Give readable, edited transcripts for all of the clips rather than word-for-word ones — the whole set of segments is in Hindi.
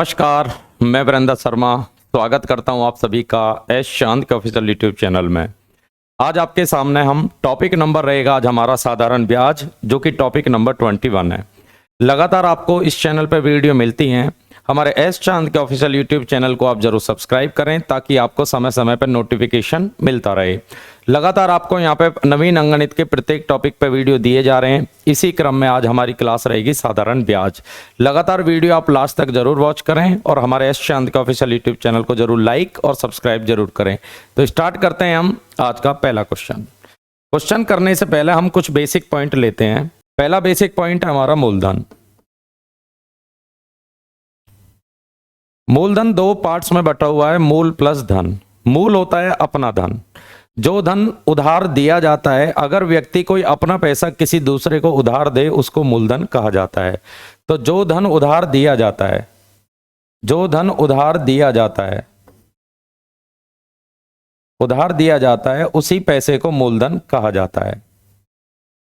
नमस्कार, मैं वीरेंद्र शर्मा स्वागत करता हूं आप सभी का एस शांत के ऑफिशियल यूट्यूब चैनल में। आज आपके सामने हम टॉपिक नंबर रहेगा आज हमारा साधारण ब्याज, जो कि टॉपिक नंबर 21 है। लगातार आपको इस चैनल पर वीडियो मिलती हैं। हमारे एस चांद के ऑफिशियल यूट्यूब चैनल को आप जरूर सब्सक्राइब करें ताकि आपको समय समय पर नोटिफिकेशन मिलता रहे। लगातार आपको यहाँ पे नवीन अंगणित के प्रत्येक टॉपिक पे वीडियो दिए जा रहे हैं। इसी क्रम में आज हमारी क्लास रहेगी साधारण ब्याज। लगातार वीडियो आप लास्ट तक जरूर वॉच करें और हमारे एस चांद के ऑफिशियल यूट्यूब चैनल को जरूर लाइक और सब्सक्राइब जरूर करें। तो स्टार्ट करते हैं हम आज का पहला क्वेश्चन करने से पहले हम कुछ बेसिक पॉइंट लेते हैं। पहला बेसिक पॉइंट है हमारा मूलधन। मूलधन दो पार्ट्स में बटा हुआ है, मूल प्लस धन। मूल होता है अपना धन, जो धन उधार दिया जाता है। अगर व्यक्ति कोई अपना पैसा किसी दूसरे को उधार दे उसको मूलधन कहा जाता है। तो जो धन उधार दिया जाता है, जो धन उधार दिया जाता है, उधार दिया जाता है, उसी पैसे को मूलधन कहा जाता है।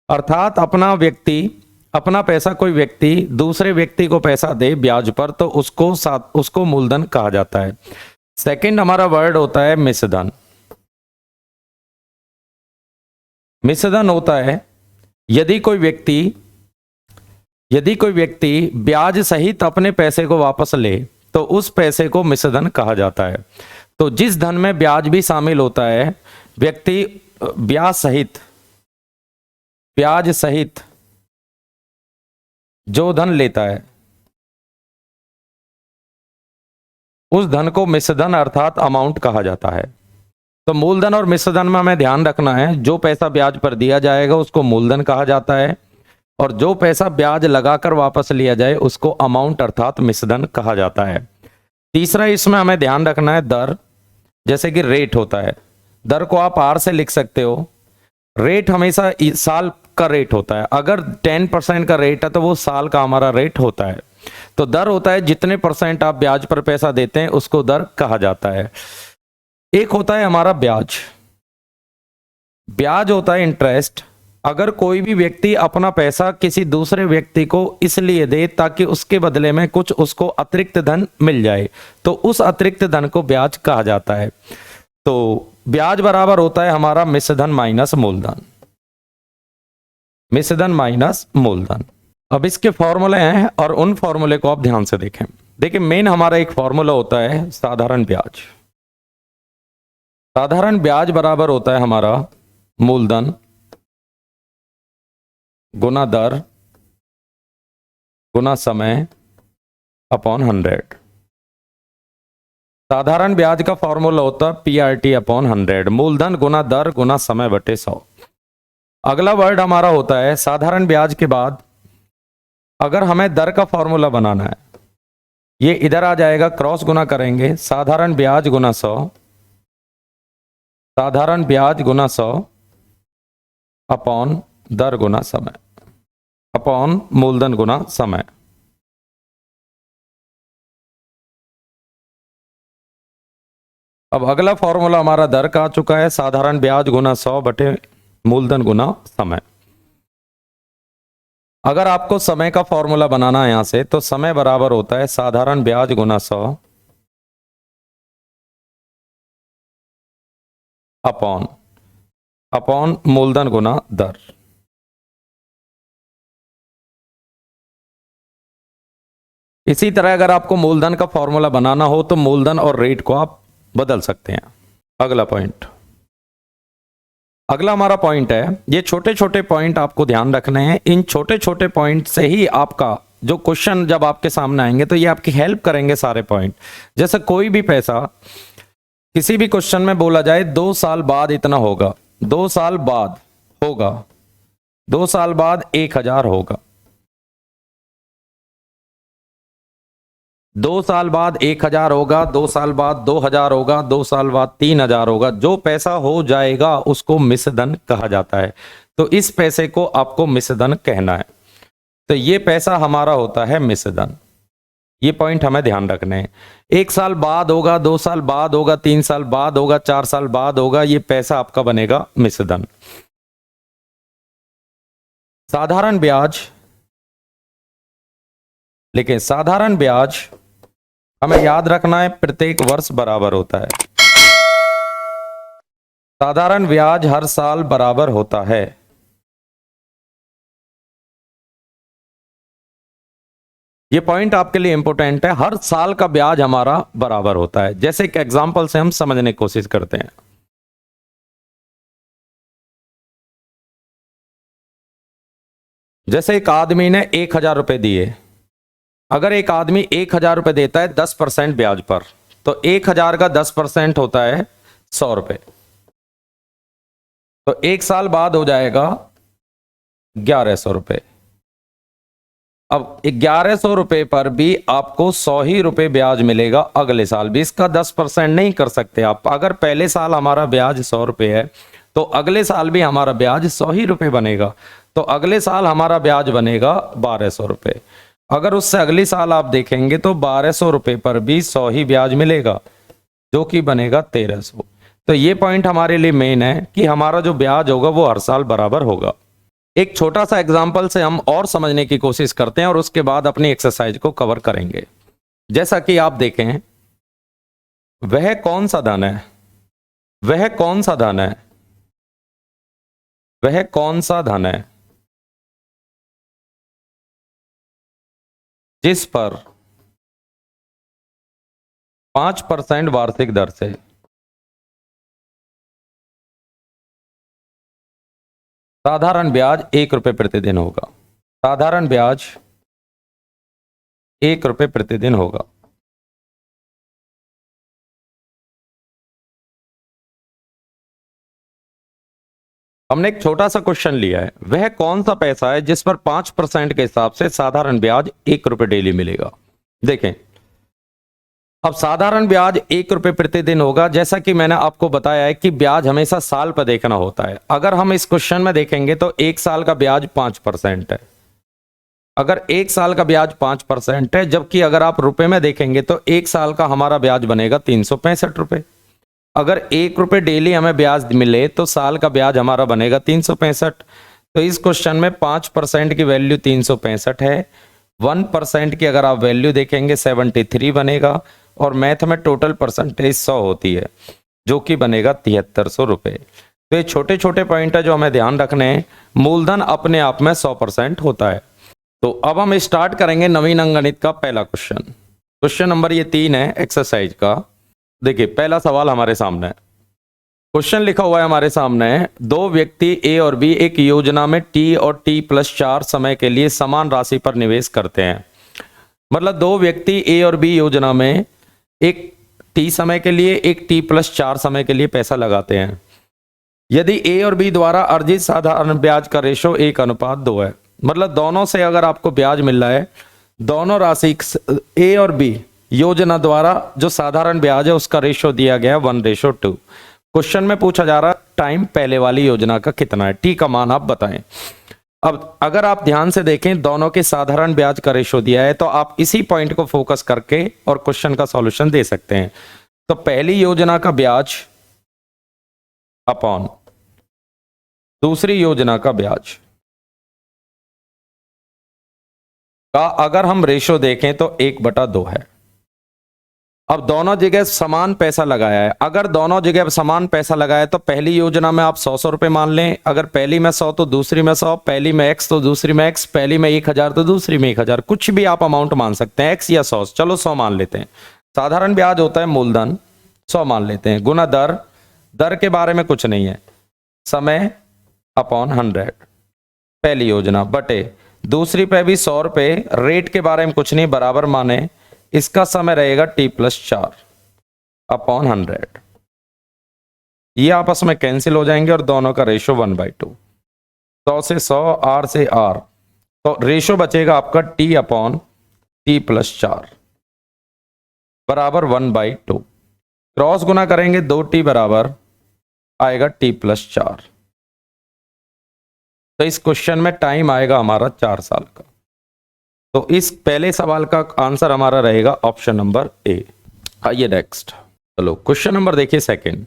अर्थात अपना पैसा कोई व्यक्ति दूसरे व्यक्ति को पैसा दे ब्याज पर तो उसको मूलधन कहा जाता है। सेकंड हमारा वर्ड होता है मिश्रधन। मिश्रधन होता है यदि कोई व्यक्ति ब्याज सहित अपने पैसे को वापस ले तो उस पैसे को मिश्रधन कहा जाता है। तो जिस धन में ब्याज भी शामिल होता है, व्यक्ति ब्याज सहित जो धन लेता है उस धन को मिश्रधन अर्थात अमाउंट कहा जाता है। तो मूलधन और मिश्रधन में हमें ध्यान रखना है, जो पैसा ब्याज पर दिया जाएगा उसको मूलधन कहा जाता है और जो पैसा ब्याज लगाकर वापस लिया जाए उसको अमाउंट अर्थात मिश्रधन कहा जाता है। तीसरा इसमें हमें ध्यान रखना है दर। जैसे कि रेट होता है, दर को आप आर से लिख सकते हो। रेट हमेशा साल का रेट होता है। अगर 10% का रेट है तो वो साल का हमारा रेट होता है। तो दर होता है जितने परसेंट आप ब्याज पर पैसा देते हैं उसको दर कहा जाता है। एक होता है हमारा ब्याज। ब्याज होता है इंटरेस्ट। अगर कोई भी व्यक्ति अपना पैसा किसी दूसरे व्यक्ति को इसलिए दे ताकि उसके बदले में कुछ उसको अतिरिक्त धन मिल जाए तो उस अतिरिक्त धन को ब्याज कहा जाता है। तो ब्याज बराबर होता है हमारा मिश्रधन माइनस मूलधन। मिश्रधन माइनस मूलधन। अब इसके फॉर्मूले हैं और उन फॉर्मूले को आप ध्यान से देखें। देखिए मेन हमारा एक फॉर्मूला होता है साधारण ब्याज। साधारण ब्याज बराबर होता है हमारा मूलधन गुना दर गुना समय अपॉन 100। साधारण ब्याज का फॉर्मूला होता है PRT अपॉन 100। मूलधन गुना दर गुना समय बटे 100। अगला वर्ड हमारा होता है साधारण ब्याज के बाद अगर हमें दर का फॉर्मूला बनाना है, ये इधर आ जाएगा, क्रॉस गुना करेंगे, साधारण ब्याज गुना 100, साधारण ब्याज गुना 100 अपॉन दर गुना समय अपॉन मूलधन गुना समय। अब अगला फॉर्मूला हमारा दर का आ चुका है, साधारण ब्याज गुना 100 बटे मूलधन गुना समय। अगर आपको समय का फॉर्मूला बनाना है यहां से तो समय बराबर होता है साधारण ब्याज गुना 100 अपॉन मूलधन गुना दर। इसी तरह अगर आपको मूलधन का फॉर्मूला बनाना हो तो मूलधन और रेट को आप बदल सकते हैं। अगला हमारा पॉइंट है, ये छोटे छोटे पॉइंट आपको ध्यान रखने हैं। इन छोटे छोटे पॉइंट से ही आपका जो क्वेश्चन जब आपके सामने आएंगे तो ये आपकी हेल्प करेंगे सारे पॉइंट। जैसे कोई भी पैसा किसी भी क्वेश्चन में बोला जाए 2 साल बाद इतना होगा, 2 साल बाद होगा, 2 साल बाद 1000 होगा, 2 साल बाद 1000 होगा, 2 साल बाद 2000 होगा, 2 साल बाद 3000 होगा। जो पैसा हो जाएगा उसको मिश्रधन कहा जाता है। तो इस पैसे को आपको मिश्रधन कहना है। तो ये पैसा हमारा होता है मिश्रधन। ये पॉइंट हमें ध्यान रखने हैं। 1 साल बाद होगा, 2 साल बाद होगा, 3 साल बाद होगा, 4 साल बाद होगा, ये पैसा आपका बनेगा मिश्रधन। साधारण ब्याज, लेकिन साधारण ब्याज हमें याद रखना है प्रत्येक वर्ष बराबर होता है। साधारण ब्याज हर साल बराबर होता है। ये पॉइंट आपके लिए इंपॉर्टेंट है, हर साल का ब्याज हमारा बराबर होता है। जैसे एक एग्जांपल से हम समझने की कोशिश करते हैं। जैसे एक आदमी ने 1,000 रुपए दिए, अगर एक आदमी 1,000 रुपए देता है 10% ब्याज पर, तो 1,000 का 10% होता है 100 रुपए। तो एक साल बाद हो जाएगा 1,100 रुपए। अब 1,100 रुपए पर भी आपको 100 ही रुपए ब्याज मिलेगा अगले साल भी। इसका 10% नहीं कर सकते आप। अगर पहले साल हमारा ब्याज 100 रुपए है तो अगले साल भी हमारा ब्याज 100 ही रुपए बनेगा। तो अगले साल हमारा ब्याज बनेगा 1,200 रुपए। अगर उससे अगले साल आप देखेंगे तो 1,200 रुपए पर भी 100 ही ब्याज मिलेगा, जो कि बनेगा 1,300। तो ये पॉइंट हमारे लिए मेन है कि हमारा जो ब्याज होगा वो हर साल बराबर होगा। एक छोटा सा एग्जाम्पल से हम और समझने की कोशिश करते हैं और उसके बाद अपनी एक्सरसाइज को कवर करेंगे। जैसा कि आप देखें, वह कौन सा धन है, वह कौन सा धन है, वह कौन सा धन है जिस पर 5% वार्षिक दर से साधारण ब्याज 1 रुपए प्रतिदिन होगा। साधारण ब्याज 1 रुपए प्रतिदिन होगा। हमने एक छोटा सा क्वेश्चन लिया है, वह कौन सा पैसा है जिस पर 5% के हिसाब से साधारण ब्याज 1 रुपए डेली मिलेगा। देखें, अब साधारण ब्याज 1 रुपए प्रतिदिन होगा। जैसा कि मैंने आपको बताया है कि ब्याज हमेशा साल पर देखना होता है। अगर हम इस क्वेश्चन में देखेंगे तो एक साल का ब्याज 5% है। अगर एक साल का ब्याज 5% है, जबकि अगर आप रुपए में देखेंगे तो एक साल का हमारा ब्याज बनेगा 365 रुपए। अगर 1 रुपए डेली हमें ब्याज मिले तो साल का ब्याज हमारा बनेगा 365। तो इस क्वेश्चन में 5% की वैल्यू 365 है। 1% की अगर आप वैल्यू देखेंगे 73 बनेगा, और मैथ में टोटल परसेंटेज 100 होती है, जो कि बनेगा 7300 रुपए। तो ये छोटे छोटे पॉइंट है जो हमें ध्यान रखने हैं। मूलधन अपने आप में 100% होता है। तो अब हम स्टार्ट करेंगे नवीन अंकगणित का पहला क्वेश्चन। क्वेश्चन नंबर ये 3 है एक्सरसाइज का। देखिए, पहला सवाल हमारे सामने है। क्वेश्चन लिखा हुआ है हमारे सामने, दो व्यक्ति ए और बी एक योजना में टी और T+4 समय के लिए समान राशि पर निवेश करते हैं। मतलब दो व्यक्ति ए और बी योजना में एक T समय के लिए, एक T+4 समय के लिए पैसा लगाते हैं। यदि ए और बी द्वारा अर्जित साधारण ब्याज का रेशो 1:2 है। मतलब दोनों से अगर आपको ब्याज मिल रहा है, दोनों राशि ए और बी योजना द्वारा जो साधारण ब्याज है उसका रेशो दिया गया है 1:2। क्वेश्चन में पूछा जा रहा है टाइम पहले वाली योजना का कितना है, टी का मान आप बताएं। अब अगर आप ध्यान से देखें, दोनों के साधारण ब्याज का रेशो दिया है, तो आप इसी पॉइंट को फोकस करके और क्वेश्चन का सॉल्यूशन दे सकते हैं। तो पहली योजना का ब्याज अपॉन दूसरी योजना का ब्याज का अगर हम रेशो देखें तो 1/2 है। अब दोनों जगह समान पैसा लगाया है। अगर दोनों जगह समान पैसा लगाया तो पहली योजना में आप 100 रुपए मान लें। अगर पहली में 100 तो दूसरी में 100, पहली में x तो दूसरी में x, पहली में 1,000 तो दूसरी में 1,000, कुछ भी आप अमाउंट मान सकते हैं, x या 100। चलो 100 मान लेते हैं। साधारण ब्याज होता है मूलधन, 100 मान लेते हैं, गुना दर, दर के बारे में कुछ नहीं है, समय अपॉन 100 पहली योजना, बटे दूसरी पे भी 100 रुपए, रेट के बारे में कुछ नहीं, बराबर माने इसका समय रहेगा T+4 अपॉन 100। ये आपस में कैंसिल हो जाएंगे और दोनों का रेशो 1/2। 100 से 100, R से R, तो रेशो बचेगा आपका T अपॉन T+4 बराबर 1/2। क्रॉस गुना करेंगे 2T बराबर आएगा T+4। तो इस क्वेश्चन में टाइम आएगा हमारा 4 साल का। तो इस पहले सवाल का आंसर हमारा रहेगा ऑप्शन नंबर ए। आइए नेक्स्ट, चलो क्वेश्चन नंबर देखिए सेकंड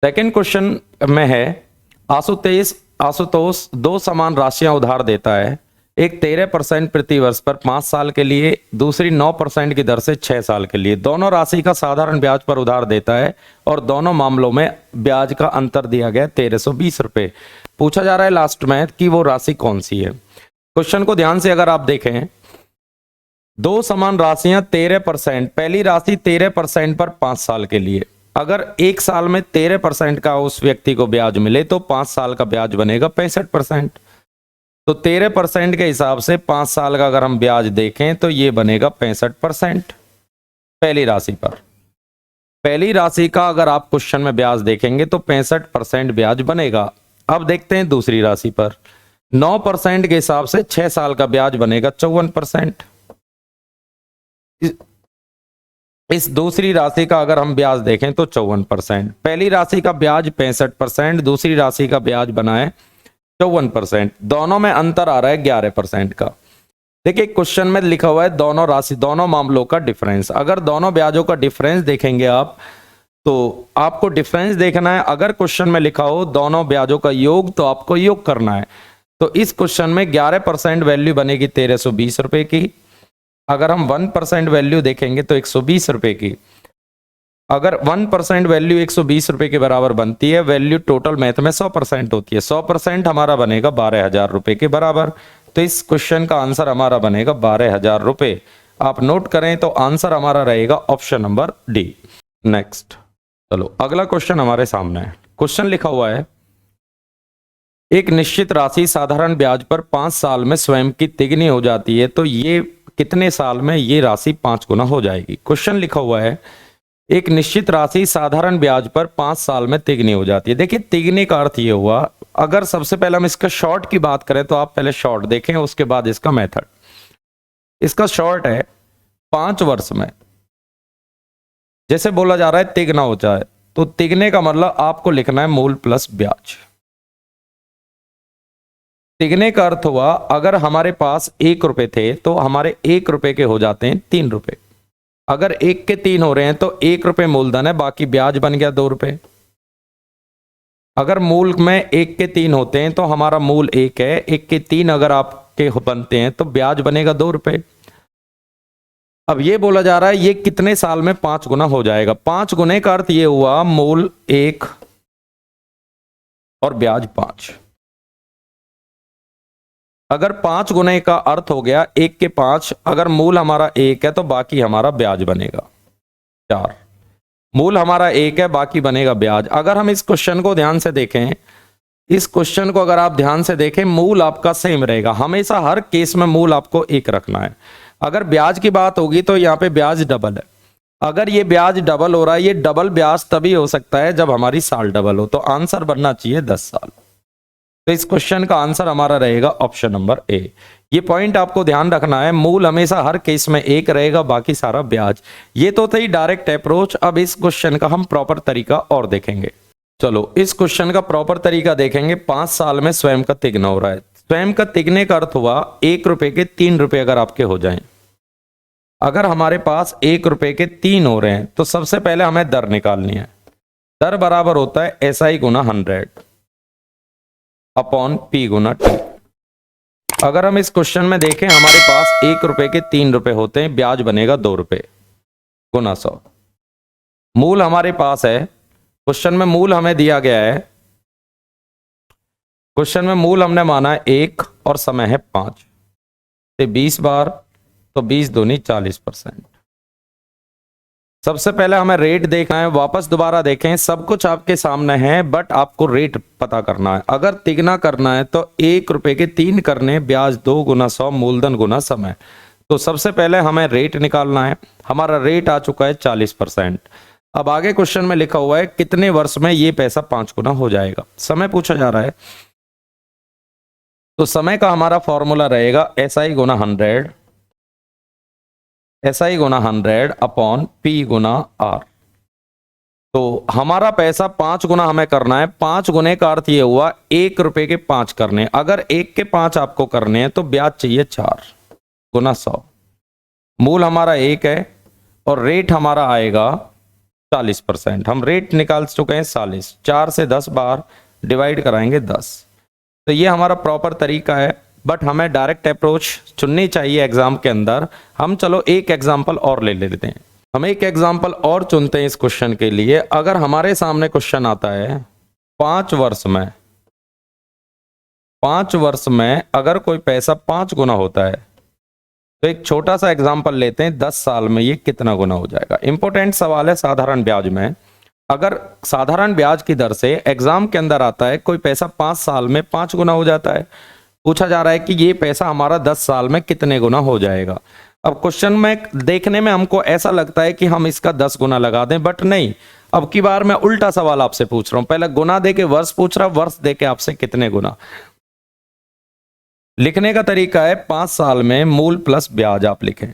क्वेश्चन में है, आशुतोष 2 समान राशियां उधार देता है। एक 13% प्रति वर्ष पर 5 साल के लिए, दूसरी 9% की दर से 6 साल के लिए। दोनों राशि का साधारण ब्याज पर उधार देता है और दोनों मामलों में ब्याज का अंतर दिया गया 1320 रुपए। पूछा जा रहा है लास्ट में कि वो राशि कौन सी है। क्वेश्चन को ध्यान से अगर आप देखें, दो समान राशियां 13%, पहली राशि 13% पर 5 साल के लिए। अगर एक साल में 13% का उस व्यक्ति को ब्याज मिले तो 5 साल का ब्याज बनेगा 65%। तो 13% के हिसाब से 5 साल का अगर हम ब्याज देखें तो ये बनेगा 65% पहली राशि पर। पहली राशि का अगर आप क्वेश्चन में ब्याज देखेंगे तो 65% ब्याज बनेगा। अब देखते हैं दूसरी राशि पर, 9% के हिसाब से 6 साल का ब्याज बनेगा 54%। इस दूसरी राशि का अगर हम ब्याज देखें तो 54%। पहली राशि का ब्याज 65%, दूसरी राशि का ब्याज बना है 54%। दोनों में अंतर आ रहा है 11% का। देखिए क्वेश्चन में लिखा हुआ है दोनों राशि, दोनों मामलों का डिफरेंस। अगर दोनों ब्याजों का डिफरेंस देखेंगे आप तो आपको डिफरेंस देखना है। अगर क्वेश्चन में लिखा हो दोनों ब्याजों का योग तो आपको योग करना है। तो इस क्वेश्चन में 11% वैल्यू बनेगी 1320 रुपए की। अगर हम 1% वैल्यू देखेंगे तो 120 रुपए की। अगर 1% वैल्यू 120 रुपए के बराबर बनती है, वैल्यू टोटल मैथ में 100% होती है। 100% हमारा बनेगा 12,000 रुपए के बराबर। तो इस क्वेश्चन का आंसर हमारा बनेगा 12,000 रुपए। आप नोट करें तो आंसर हमारा रहेगा ऑप्शन नंबर डी। नेक्स्ट, चलो अगला क्वेश्चन हमारे सामने है। क्वेश्चन लिखा हुआ है, एक निश्चित राशि साधारण ब्याज पर 5 साल में स्वयं की तिगुनी हो जाती है, तो ये कितने साल में ये राशि 5 गुना हो जाएगी। क्वेश्चन लिखा हुआ है, एक निश्चित राशि साधारण ब्याज पर 5 साल में तिगुनी हो जाती है। देखिए तिगुनी का अर्थ ये हुआ, अगर सबसे पहले हम इसका शॉर्ट की बात करें तो आप पहले शॉर्ट देखें, उसके बाद इसका मेथड। इसका शॉर्ट है 5 वर्ष में। जैसे बोला जा रहा है तिगुना हो जाए, तो तिगुने का मतलब आपको लिखना है मूल प्लस ब्याज। तिगुने का अर्थ हुआ अगर हमारे पास 1 रुपए थे तो हमारे 1 रुपए के हो जाते हैं 3 रुपए। अगर 1 के 3 हो रहे हैं तो 1 रुपए मूलधन है, बाकी ब्याज बन गया 2 रुपए। अगर मूल में 1 के 3 होते हैं तो हमारा मूल 1 है, 1 के 3 अगर आपके बनते हैं तो ब्याज बनेगा 2 रुपए। अब ये बोला जा रहा है ये कितने साल में 5 गुना हो जाएगा। 5 गुने का अर्थ ये हुआ मूल 1 और ब्याज 5। अगर 5 गुने का अर्थ हो गया 1 के 5, अगर मूल हमारा 1 है तो बाकी हमारा ब्याज बनेगा 4। मूल हमारा 1 है, बाकी बनेगा ब्याज। अगर हम इस क्वेश्चन को ध्यान से देखें, इस क्वेश्चन को अगर आप ध्यान से देखें, मूल आपका सेम रहेगा। हमेशा हर केस में मूल आपको 1 रखना है। अगर ब्याज की बात होगी तो यहाँ पे ब्याज डबल है। अगर ये ब्याज डबल हो रहा है, ये डबल ब्याज तभी हो सकता है जब हमारी साल डबल हो। तो आंसर बनना चाहिए 10 साल। तो इस क्वेश्चन का आंसर हमारा रहेगा ऑप्शन नंबर ए। ये पॉइंट आपको ध्यान रखना है, मूल हमेशा हर केस में 1 रहेगा, बाकी सारा ब्याज। ये तो थी डायरेक्ट अप्रोच। अब इस क्वेश्चन का हम प्रॉपर तरीका और देखेंगे। चलो इस क्वेश्चन का प्रॉपर तरीका देखेंगे। 5 साल में स्वयं का तिगुना हो रहा है। स्वयं का तिगुने का अर्थ हुआ 1 रुपए के 3 रुपए अगर आपके हो जाएं। अगर हमारे पास 1 रुपए के 3 हो रहे हैं तो सबसे पहले हमें दर निकालनी है। दर बराबर होता है SI गुना 100 अपॉन P गुना T। अगर हम इस क्वेश्चन में देखें, हमारे पास 1 रुपए के 3 रुपए होते हैं, ब्याज बनेगा 2 रुपए गुना 100। मूल हमारे पास है, क्वेश्चन में मूल हमें दिया गया है। क्वेश्चन में मूल हमने माना है 1 और समय है 5 से 20 बार, तो 20 दूनी 40%। सबसे पहले हमें रेट देखना है। वापस दोबारा देखें, सब कुछ आपके सामने है, बट आपको रेट पता करना है। अगर तिगुना करना है तो 1 रुपए के 3 करने, ब्याज 2 गुना 100, मूलधन गुना समय। तो सबसे पहले हमें रेट निकालना है। हमारा रेट आ चुका है 40%। अब आगे क्वेश्चन में लिखा हुआ है कितने वर्ष में ये पैसा 5 गुना हो जाएगा। समय पूछा जा रहा है, तो समय का हमारा फॉर्मूला रहेगा SI गुना 100, SI गुना 100 अपॉन P गुना R। तो हमारा पैसा 5 गुना हमें करना है। 5 गुने का अर्थ ये हुआ 1 रुपए के 5 करने। अगर 1 के 5 आपको करने हैं तो ब्याज चाहिए 4 गुना 100। मूल हमारा 1 है और रेट हमारा आएगा 40%। हम रेट निकाल चुके हैं 40। 4 से 10 बार डिवाइड कराएंगे 10। तो ये हमारा प्रॉपर तरीका है। बट हमें डायरेक्ट अप्रोच चुननी चाहिए एग्जाम के अंदर। हम चलो एक एग्जाम्पल और ले लेते हैं। हम एक एग्जाम्पल और चुनते हैं इस क्वेश्चन के लिए। अगर हमारे सामने क्वेश्चन आता है 5 वर्ष में अगर कोई पैसा 5 गुना होता है, तो एक छोटा सा एग्जाम्पल लेते हैं 10 साल में ये कितना गुना हो जाएगा। इंपॉर्टेंट सवाल है साधारण ब्याज में। अगर साधारण ब्याज की दर से एग्जाम के अंदर आता है कोई पैसा 5 साल में 5 गुना हो जाता है, पूछा जा रहा है कि ये पैसा हमारा 10 साल में कितने गुना हो जाएगा। अब क्वेश्चन में देखने में हमको ऐसा लगता है कि हम इसका 10 गुना लगा दें, बट नहीं। अब की बार मैं उल्टा सवाल आपसे पूछ रहा हूं। पहले गुना दे के वर्ष पूछ रहा, वर्ष दे के आपसे कितने गुना। लिखने का तरीका है 5 साल में मूल प्लस ब्याज आप लिखें।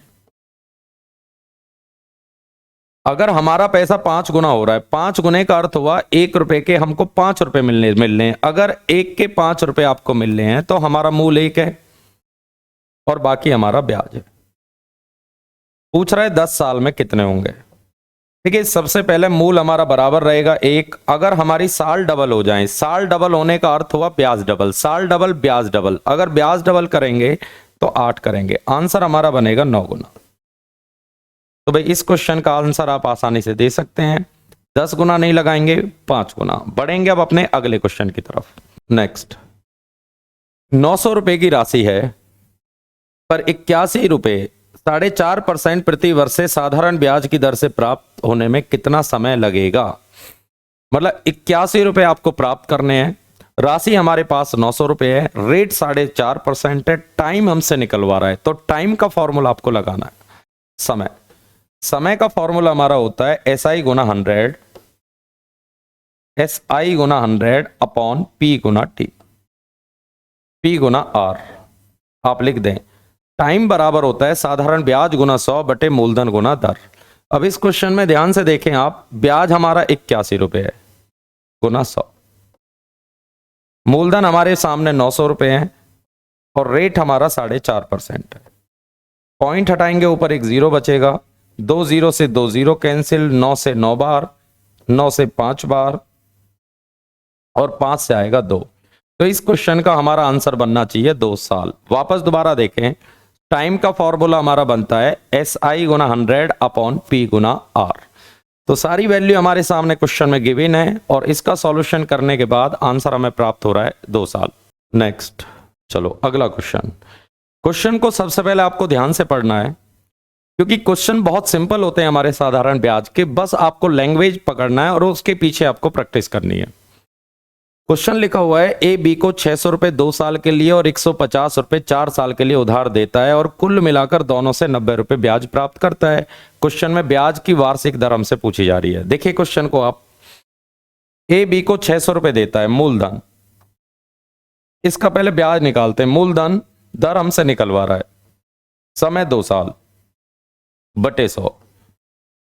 अगर हमारा पैसा 5 गुना हो रहा है, 5 गुने का अर्थ हुआ 1 रुपए के हमको 5 रुपए मिलने हैं। अगर 1 के 5 रुपए आपको मिलने हैं तो हमारा मूल 1 है और बाकी हमारा ब्याज है। पूछ रहा है 10 साल में कितने होंगे। ठीक है, सबसे पहले मूल हमारा बराबर रहेगा 1। अगर हमारी साल डबल हो जाए, साल डबल होने का अर्थ हुआ ब्याज डबल, साल डबल ब्याज डबल। अगर ब्याज डबल करेंगे तो 8 करेंगे, आंसर हमारा बनेगा 9 गुना। तो भाई इस क्वेश्चन का आंसर आप आसानी से दे सकते हैं। 10 गुना नहीं लगाएंगे, 5 गुना। बढ़ेंगे अब अपने अगले क्वेश्चन की तरफ। नेक्स्ट, 900 रुपए की राशि है पर 81 रुपए 4.5% प्रति वर्ष से साधारण ब्याज की दर से प्राप्त होने में कितना समय लगेगा। मतलब 81 रुपए आपको प्राप्त करने हैं, राशि हमारे पास 900 रुपए है, रेट 4.5% है, टाइम हमसे निकलवा रहा है। तो टाइम का फॉर्मूला आपको लगाना है। समय का फॉर्मूला हमारा होता है SI गुना 100, SI गुना 100 अपॉन P गुना T, P गुना R। आप लिख दें टाइम बराबर होता है साधारण ब्याज गुना 100 बटे मूलधन गुना दर। अब इस क्वेश्चन में ध्यान से देखें आप, ब्याज हमारा 81 रुपए है गुना 100, मूलधन हमारे सामने 900 रुपए है और रेट हमारा 4.5% है। पॉइंट हटाएंगे, ऊपर एक 0 बचेगा, 2 0 से 2 0 कैंसिल, 9 से 9 बार, 9 से 5 बार और 5 से आएगा 2। तो इस क्वेश्चन का हमारा आंसर बनना चाहिए 2 साल। वापस दोबारा देखें, टाइम का फॉर्मूला हमारा बनता है SI गुना 100 अपॉन P गुना R। तो सारी वैल्यू हमारे सामने क्वेश्चन में गिवन है और इसका सॉल्यूशन करने के बाद आंसर हमें प्राप्त हो रहा है 2 साल। नेक्स्ट, चलो अगला क्वेश्चन को सबसे पहले आपको ध्यान से पढ़ना है क्योंकि क्वेश्चन बहुत सिंपल होते हैं हमारे साधारण ब्याज के। बस आपको लैंग्वेज पकड़ना है और उसके पीछे आपको प्रैक्टिस करनी है। क्वेश्चन लिखा हुआ है A B को 600 रुपए 2 साल के लिए और 150 रुपए 4 साल के लिए उधार देता है और कुल मिलाकर दोनों से 90 रुपए ब्याज प्राप्त करता है। क्वेश्चन में ब्याज की वार्षिक दर हमसे पूछी जा रही है। देखिए क्वेश्चन को आप, A B को 600 रुपए देता है मूलधन, इसका पहले ब्याज निकालते हैं। मूलधन दर हमसे निकलवा रहा है, समय 2 साल बटे 100।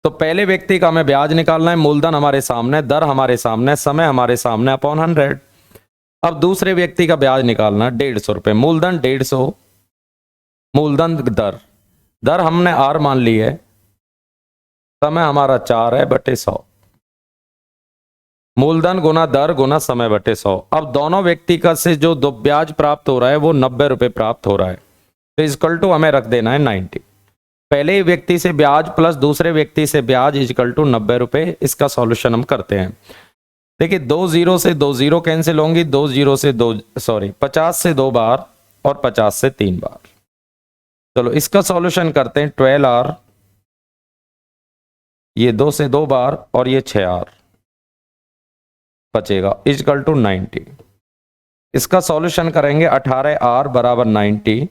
तो पहले व्यक्ति का हमें ब्याज निकालना है, मूलधन हमारे सामने, दर हमारे सामने, समय हमारे सामने अपॉन 100। अब दूसरे व्यक्ति का ब्याज निकालना है 150 रुपए, मूलधन 150, मूलधन दर हमने R मान ली है, समय हमारा 4 है बटे 100, मूलधन गुना दर गुना समय बटे 100। अब दोनों व्यक्ति का से जो दो ब्याज प्राप्त हो रहा है वो 90 रुपए प्राप्त हो रहा है। तो इक्वल टू हमें रख देना है 90। पहले व्यक्ति से ब्याज प्लस दूसरे व्यक्ति से ब्याज इक्वल टू 90 रुपए। इसका सॉल्यूशन हम करते हैं। देखिए 2 0 से 2 0 कैंसिल होंगी, 2 0 से 50 से 2 बार और 50 से 3 बार। चलो इसका सॉल्यूशन करते हैं। 12R, ये 2 से 2 बार और ये 6R बचेगा इक्वल टू 90। इसका सॉल्यूशन करेंगे 18R बराबर 90,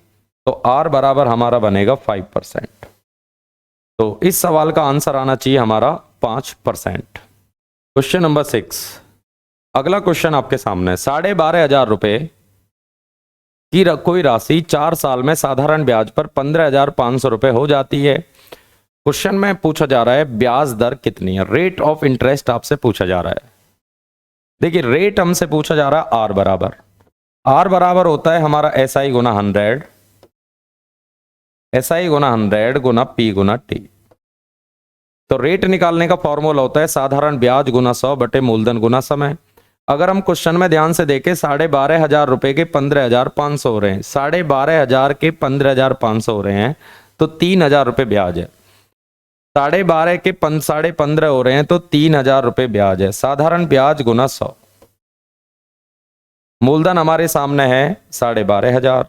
तो R बराबर हमारा बनेगा 5%। तो इस सवाल का आंसर आना चाहिए हमारा 5%। क्वेश्चन नंबर 6, अगला क्वेश्चन आपके सामने है। 12,500 रुपए की कोई राशि 4 साल में साधारण ब्याज पर 15,500 रुपए हो जाती है। क्वेश्चन में पूछा जा रहा है ब्याज दर कितनी है, रेट ऑफ इंटरेस्ट आपसे पूछा जा रहा है। देखिए रेट हमसे पूछा जा रहा है आर बराबर होता है हमारा SI गुना 100, SI गुना 100 गुना P गुना T। तो रेट निकालने का फॉर्मूला होता है साधारण ब्याज गुना 100 बटे मूलधन गुना समय। अगर हम क्वेश्चन में ध्यान से देखें 12,500 रुपए के 15,500 हो रहे हैं, 12,500 के 15,500 हो रहे हैं तो 3,000 रुपये ब्याज है। 12,500 के 15,500 हो रहे हैं तो 3,000 रुपये ब्याज है। साधारण ब्याज गुना 100। मूलधन हमारे सामने है 12,500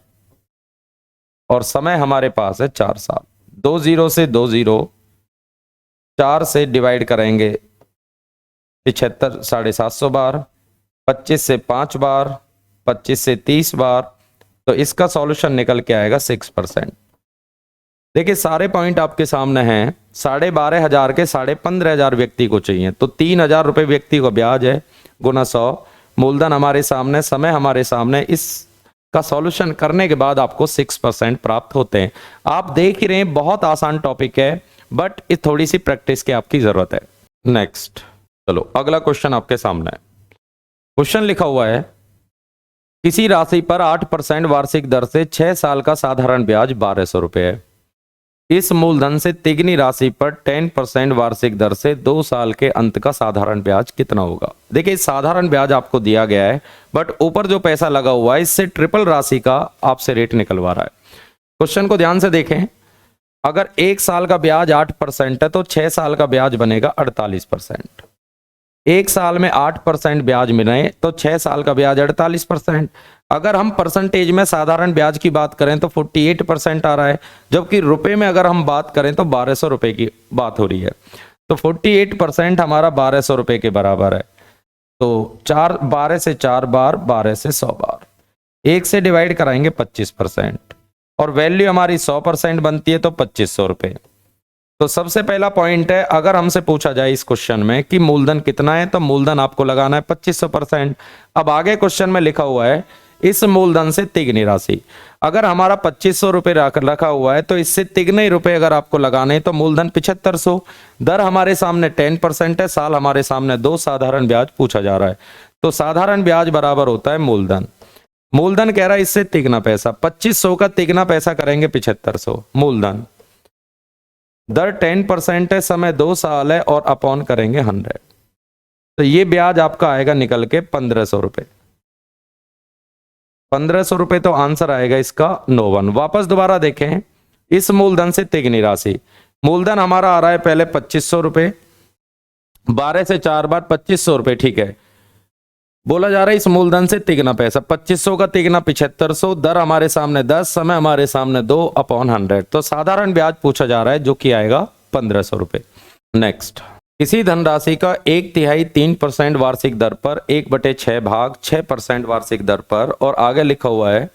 और समय हमारे पास है 4 साल। 2 0 से 2 0, 4 से डिवाइड करेंगे 75 750 बार, 25 से 5 बार, 25 से 30 बार, तो इसका सॉल्यूशन निकल के आएगा 6%। देखिए सारे पॉइंट आपके सामने हैं। 12,500 के 15,500 व्यक्ति को चाहिए तो 3,000 रुपये व्यक्ति को ब्याज है गुना 100। मूलधन हमारे सामने, समय हमारे सामने, इसका सॉल्यूशन करने के बाद आपको 6% प्राप्त होते हैं। आप देख ही रहे हैं बहुत आसान टॉपिक है, बट इस थोड़ी सी प्रैक्टिस की आपकी जरूरत है। नेक्स्ट, चलो अगला क्वेश्चन आपके सामने है। क्वेश्चन लिखा हुआ है किसी राशि पर 8% वार्षिक दर से 6 साल का साधारण ब्याज 1,200 रुपये है। इस मूलधन से तिगनी राशि पर 10% वार्षिक दर से 2 साल के अंत का साधारण ब्याज कितना होगा। देखिए साधारण ब्याज आपको दिया गया है, बट ऊपर जो पैसा लगा हुआ है इससे ट्रिपल राशि का आपसे रेट निकलवा रहा है। क्वेश्चन को ध्यान से देखें। अगर 1 साल का ब्याज 8% है तो 6 साल का ब्याज बनेगा 48%। 1 साल में 8% ब्याज मिले तो 6 साल का ब्याज 48%। अगर हम परसेंटेज में साधारण ब्याज की बात करें तो 48% आ रहा है, जबकि रुपए में अगर हम बात करें तो 1,200 रुपए की बात हो रही है। तो 48% हमारा 1,200 रुपए के बराबर है। तो 12 से 4 बार, 12 से 100 बार, 1 से डिवाइड कराएंगे 25% और वैल्यू हमारी 100% बनती है तो 2,500 रुपये। तो सबसे पहला पॉइंट है, अगर हमसे पूछा जाए इस क्वेश्चन में कि मूलधन कितना है तो मूलधन आपको लगाना है 2,500%। अब आगे क्वेश्चन में लिखा हुआ है इस मूलधन से तिगनी राशि। अगर हमारा 2,500 रुपये रखा हुआ है तो इससे तिगने रुपए अगर आपको लगाने तो मूलधन 7,500। दर हमारे सामने 10% है, साल हमारे सामने 2 साधारण ब्याज पूछा जा रहा है। तो साधारण ब्याज बराबर होता है मूलधन। मूलधन कह रहा है इससे तिगना पैसा, 2,500 का तिगना पैसा करेंगे 7,500 मूलधन। दर 10% है, समय 2 साल है और अपॉन करेंगे 100। तो ये ब्याज आपका आएगा निकल के 1,500 रुपये। 1,500 रुपये तो आंसर आएगा इसका 9 वापस दोबारा देखें इस मूलधन से तिगनी राशि। मूलधन हमारा आ रहा है पहले 2,500 रुपये, 12 से 4 बार 2,500 रुपये, ठीक है। बोला जा रहा है इस मूलधन से तिगना पैसा, 2,500 का तिगना 7,500, दर हमारे सामने 10, समय हमारे सामने 2 अपॉन 100। तो साधारण ब्याज पूछा जा रहा है जो कि आएगा 1,500 रुपये। नेक्स्ट, किसी धनराशि का 1/3 3% वार्षिक दर पर 1/6 भाग 6% वार्षिक दर पर, और आगे लिखा हुआ है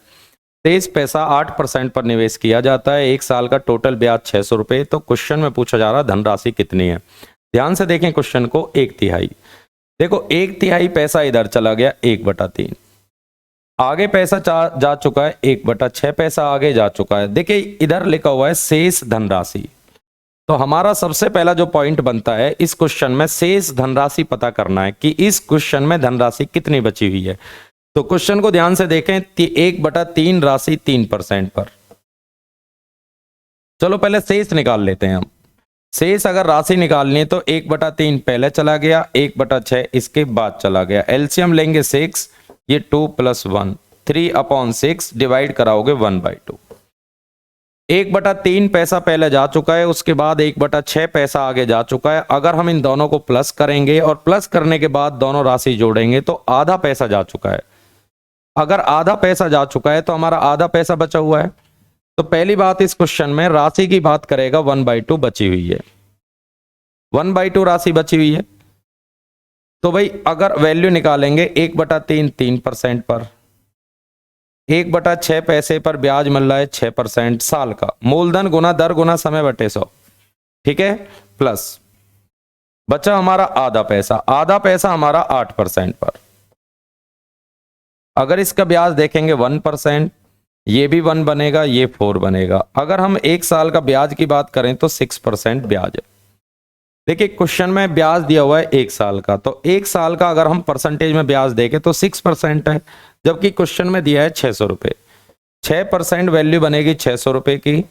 23 पैसा 8% पर निवेश किया जाता है। 1 साल का टोटल ब्याज 600 रुपये। तो क्वेश्चन में पूछा जा रहा है धनराशि कितनी है। ध्यान से देखें क्वेश्चन को। 1/3, देखो 1/3 पैसा इधर चला गया 1/3, आगे पैसा जा चुका है 1/6 पैसा आगे जा चुका है। देखिए इधर लिखा हुआ है शेष धनराशि। तो हमारा सबसे पहला जो पॉइंट बनता है इस क्वेश्चन में शेष धनराशि पता करना है कि इस क्वेश्चन में धनराशि कितनी बची हुई है। तो क्वेश्चन को ध्यान से देखें। 1/3 राशि 3% पर। चलो पहले शेष निकाल लेते हैं हम। शेष अगर राशि निकालनी है तो 1/3 पहले चला गया, 1/6 इसके बाद चला गया। एलसीएम लेंगे 6, ये 2 + 1, 3/6 डिवाइड कराओगे 1/2। 1/3 पैसा पहले जा चुका है, उसके बाद 1/6 पैसा आगे जा चुका है। अगर हम इन दोनों को प्लस करेंगे और प्लस करने के बाद दोनों राशि जोड़ेंगे तो आधा पैसा जा चुका है। अगर आधा पैसा जा चुका है तो हमारा आधा पैसा बचा हुआ है। तो पहली बात इस क्वेश्चन में राशि की बात करेगा 1/2 बची हुई है, 1/2 राशि बची हुई है। तो भाई अगर वैल्यू निकालेंगे 1/3 3% पर, 1/6 पैसे पर ब्याज मिल रहा है 6% साल का। मूलधन गुना दर गुना समय बटे 100, ठीक है। प्लस बचा हमारा आधा पैसा, आधा पैसा हमारा 8% पर। अगर इसका ब्याज देखेंगे 1%, ये भी 1 बनेगा, ये 4 बनेगा। अगर हम 1 साल का ब्याज की बात करें तो 6% ब्याज है। देखिए क्वेश्चन में ब्याज दिया हुआ है 1 साल का, तो 1 साल का अगर हम परसेंटेज में ब्याज देखें तो 6% है, जबकि क्वेश्चन में दिया है 600 रुपये। 6% वैल्यू बनेगी 600 रुपये की।